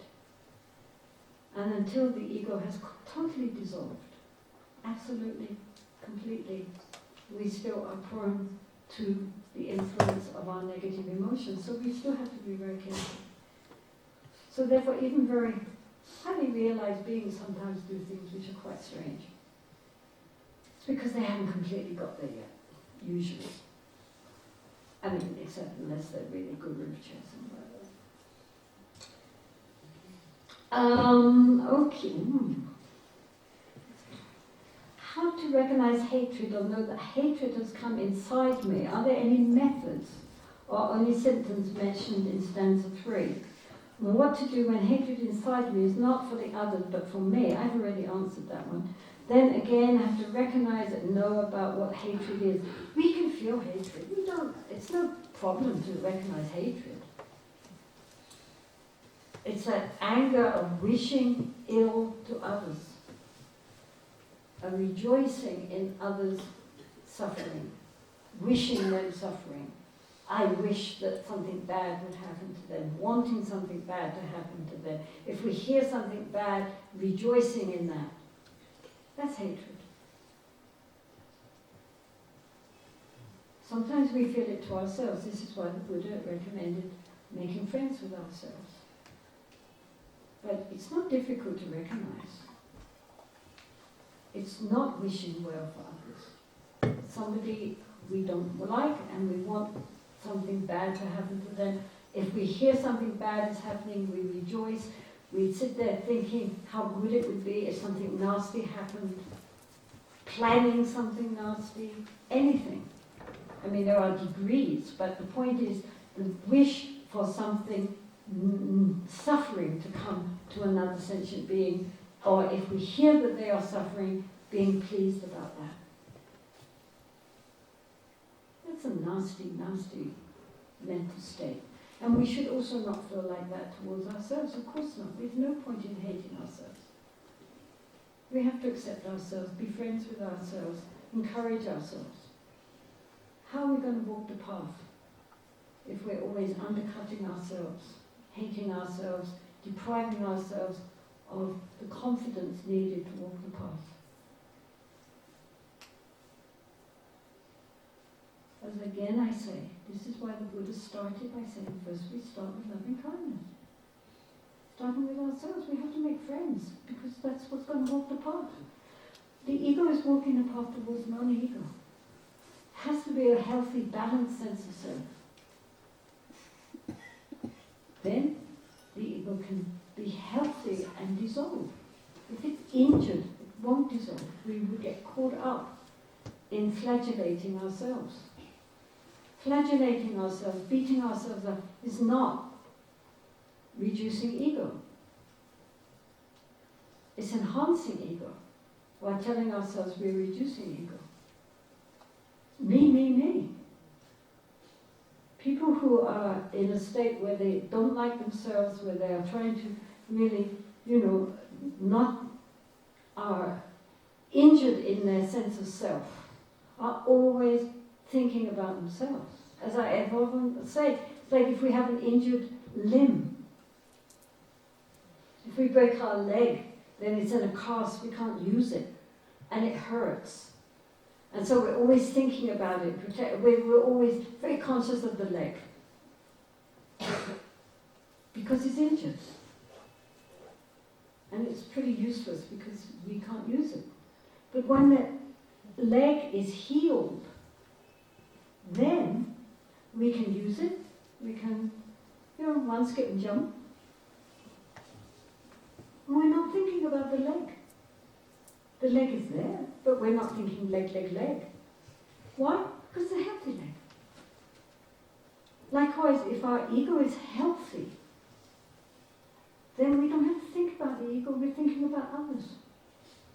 And until the ego has totally dissolved, absolutely, completely, we still are prone to the influence of our negative emotions. So we still have to be very careful. So therefore, even very highly realized beings sometimes do things which are quite strange. It's because they haven't completely got there yet, usually. I mean, except unless they're really good with chess and whatever. Okay. How to recognize hatred or know that hatred has come inside me? Are there any methods or only symptoms mentioned in stanza 3? And what to do when hatred inside me is not for the others but for me? I've already answered that one. Then again, I have to recognize and know about what hatred is. We can feel hatred. It's no problem to recognize hatred. It's that anger of wishing ill to others. A rejoicing in others' suffering. Wishing them suffering. I wish that something bad would happen to them. Wanting something bad to happen to them. If we hear something bad, rejoicing in that. That's hatred. Sometimes we feel it to ourselves. This is why the Buddha recommended making friends with ourselves. But it's not difficult to recognize. It's not wishing well for others. Somebody we don't like and we want something bad to happen to them. If we hear something bad is happening, we rejoice. We sit there thinking how good it would be if something nasty happened, planning something nasty, anything. I mean, there are degrees, but the point is the wish for something suffering to come to another sentient being, or if we hear that they are suffering, being pleased about that. That's a nasty, nasty mental state. And we should also not feel like that towards ourselves. Of course not. There's no point in hating ourselves. We have to accept ourselves, be friends with ourselves, encourage ourselves. How are we going to walk the path if we're always undercutting ourselves, hating ourselves, depriving ourselves of the confidence needed to walk the path? As again I say, this is why the Buddha started by saying, first we start with loving kindness. Starting with ourselves, we have to make friends, because that's what's going to walk the path. The ego is walking the path towards non-ego. Has to be a healthy, balanced sense of self. Then the ego can be healthy and dissolve. If it's injured, it won't dissolve. We will get caught up in flagellating ourselves. Flagellating ourselves, beating ourselves up, is not reducing ego. It's enhancing ego while telling ourselves we're reducing ego. Me, me, me. People who are in a state where they don't like themselves, where they are trying to really, not are injured in their sense of self, are always thinking about themselves. As I often say, it's like if we have an injured limb. If we break our leg, then it's in a cast, we can't use it, and it hurts. And so we're always thinking about it. We're always very conscious of the leg. Because it's injured. And it's pretty useless because we can't use it. But when the leg is healed, then we can use it. We can, run, skip and jump. And we're not thinking about the leg. The leg is there, but we're not thinking leg, leg, leg. Why? Because it's a healthy leg. Likewise, if our ego is healthy, then we don't have to think about the ego, we're thinking about others.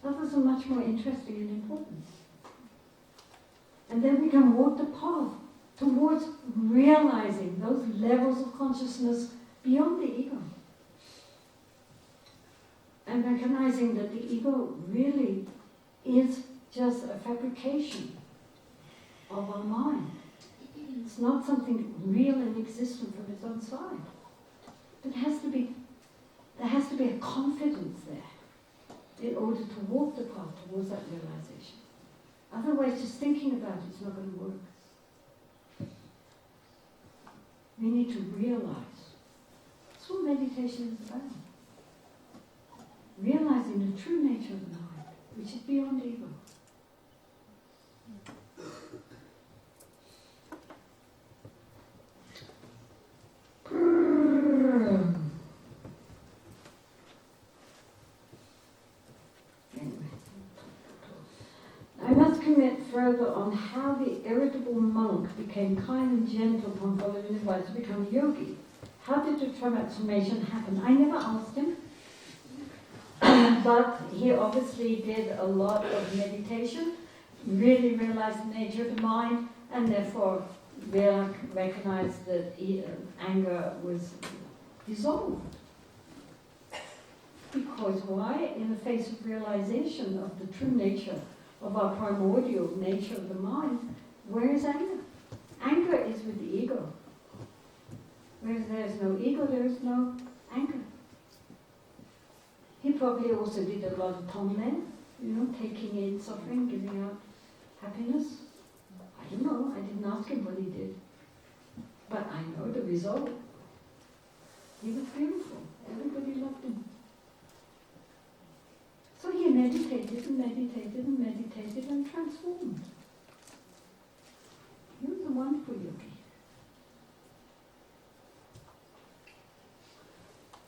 Others are much more interesting and important. And then we can walk the path towards realizing those levels of consciousness beyond the ego. And recognizing that the ego really is just a fabrication of our mind. It's not something real and existent from its own side. But there has to be a confidence there in order to walk the path towards that realization. Otherwise, just thinking about it's not going to work. We need to realize. That's what meditation is about. Realizing the true nature of the mind, which is beyond ego. I must comment further on how the irritable monk became kind and gentle upon following advice to become a yogi. How did the transformation happen? I never asked him. But he obviously did a lot of meditation, really realized the nature of the mind, and therefore recognized that anger was dissolved. Because why? In the face of realization of the true nature of our primordial nature of the mind, where is anger? Anger is with the ego. Where there is no ego, there is no anger. He probably also did a lot of tonglen, taking in suffering, giving out happiness. I I don't know, I didn't ask him what he did. But I know the result. He was beautiful. Everybody loved him. So he meditated and meditated and meditated and transformed. He was a wonderful yogi.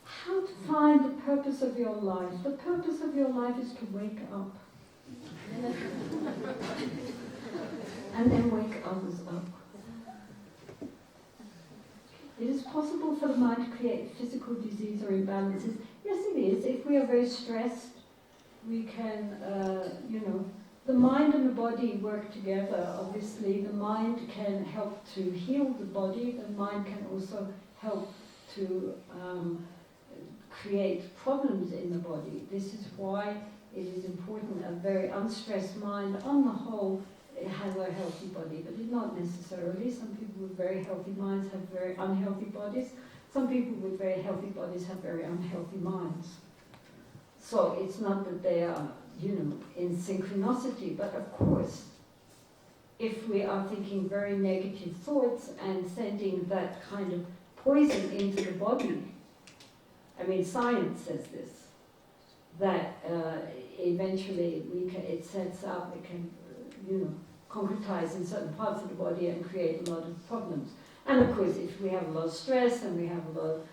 How to find the purpose of your life? The purpose of your life is to wake up. And then wake others up. It is possible for the mind to create physical disease or imbalances. Yes, it is. If we are very stressed, we can, the mind and the body work together. Obviously, the mind can help to heal the body. The mind can also help to create problems in the body. This is why it is important. A very unstressed mind, on the whole, it has a healthy body, but it's not necessarily. Some people with very healthy minds have very unhealthy bodies. Some people with very healthy bodies have very unhealthy minds. So it's not that they are, in synchronicity, but of course, if we are thinking very negative thoughts and sending that kind of poison into the body, I mean, science says this, that eventually it sets up, it can, concretize in certain parts of the body and create a lot of problems. And of course, if we have a lot of stress and we have a lot of,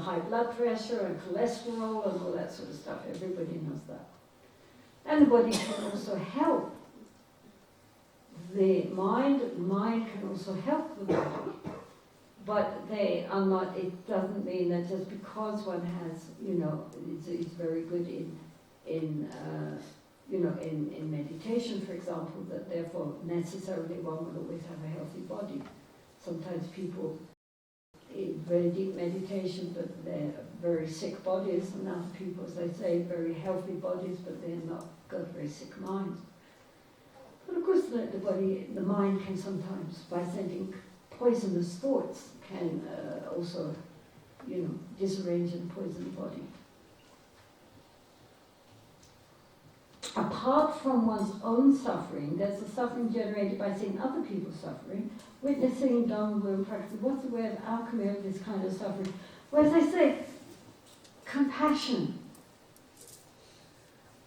high blood pressure and cholesterol and all that sort of stuff, everybody knows that. And the body can also help the mind can also help the body. But they are not, it doesn't mean that just because one has, it's very good in meditation, for example, that therefore necessarily one will always have a healthy body. Sometimes people in very deep meditation, but they're very sick bodies, and other people, as I say, very healthy bodies, but they're not got very sick minds. But of course, the mind can sometimes, by sending poisonous thoughts, can also, disarrange and poison the body. Apart from one's own suffering, there's the suffering generated by seeing other people suffering, witnessing Dharma and practicing. What's the way of alchemy of this kind of suffering? Well, as I say, compassion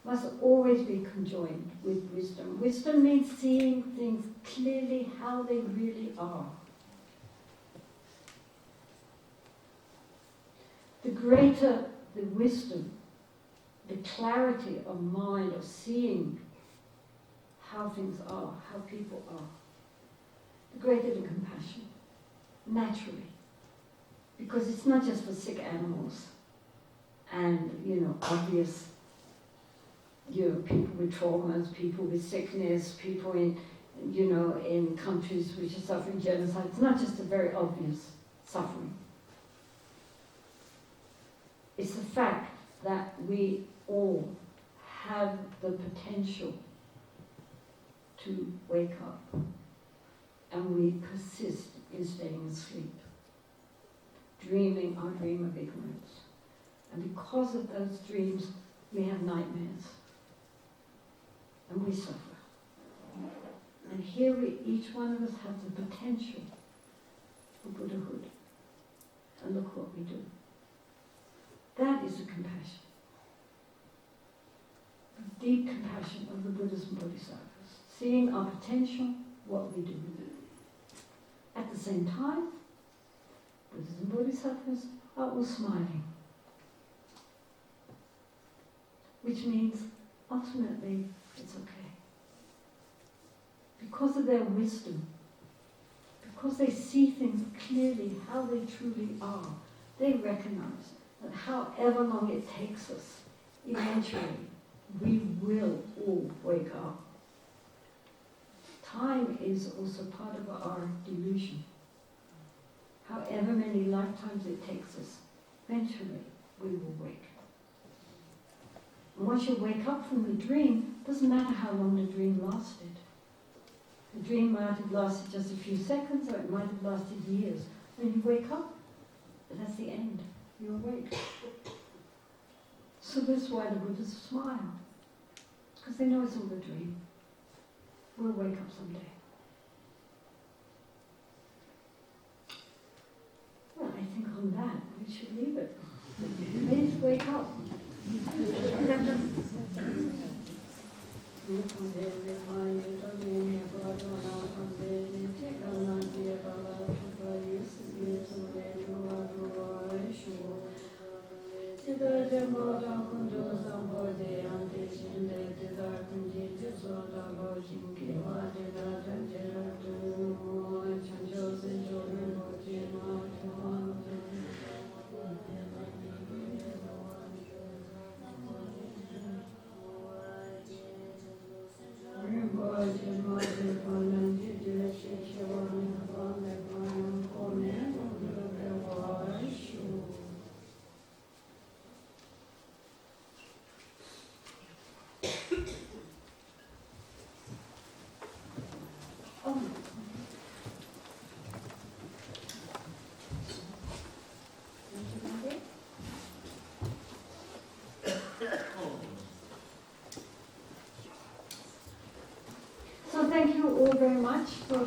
must always be conjoined with wisdom. Wisdom means seeing things clearly how they really are. The greater the wisdom, the clarity of mind, of seeing how things are, how people are, the greater the compassion, naturally. Because it's not just for sick animals and, obvious, people with traumas, people with sickness, people in countries which are suffering genocide. It's not just a very obvious suffering. It's the fact that we all have the potential to wake up, and we persist in staying asleep, dreaming our dream of ignorance. And because of those dreams, we have nightmares, and we suffer. And here each one of us has the potential for Buddhahood. And look what we do. That is the compassion. The deep compassion of the Buddhas and Bodhisattvas. Seeing our potential, what we do with it. At the same time, Buddhas and Bodhisattvas are all smiling. Which means, ultimately, it's okay. Because of their wisdom, because they see things clearly how they truly are, they recognize that however long it takes us, eventually we will all wake up. Time is also part of our delusion. However many lifetimes it takes us, eventually we will wake. And once you wake up from the dream, it doesn't matter how long the dream lasted. The dream might have lasted just a few seconds, or it might have lasted years. When you wake up, that's the end. You're awake. So that's why the Buddhas smile. Because they know it's all a dream. We'll wake up someday. on that, we should leave it. Please wake up. So thank you all very much for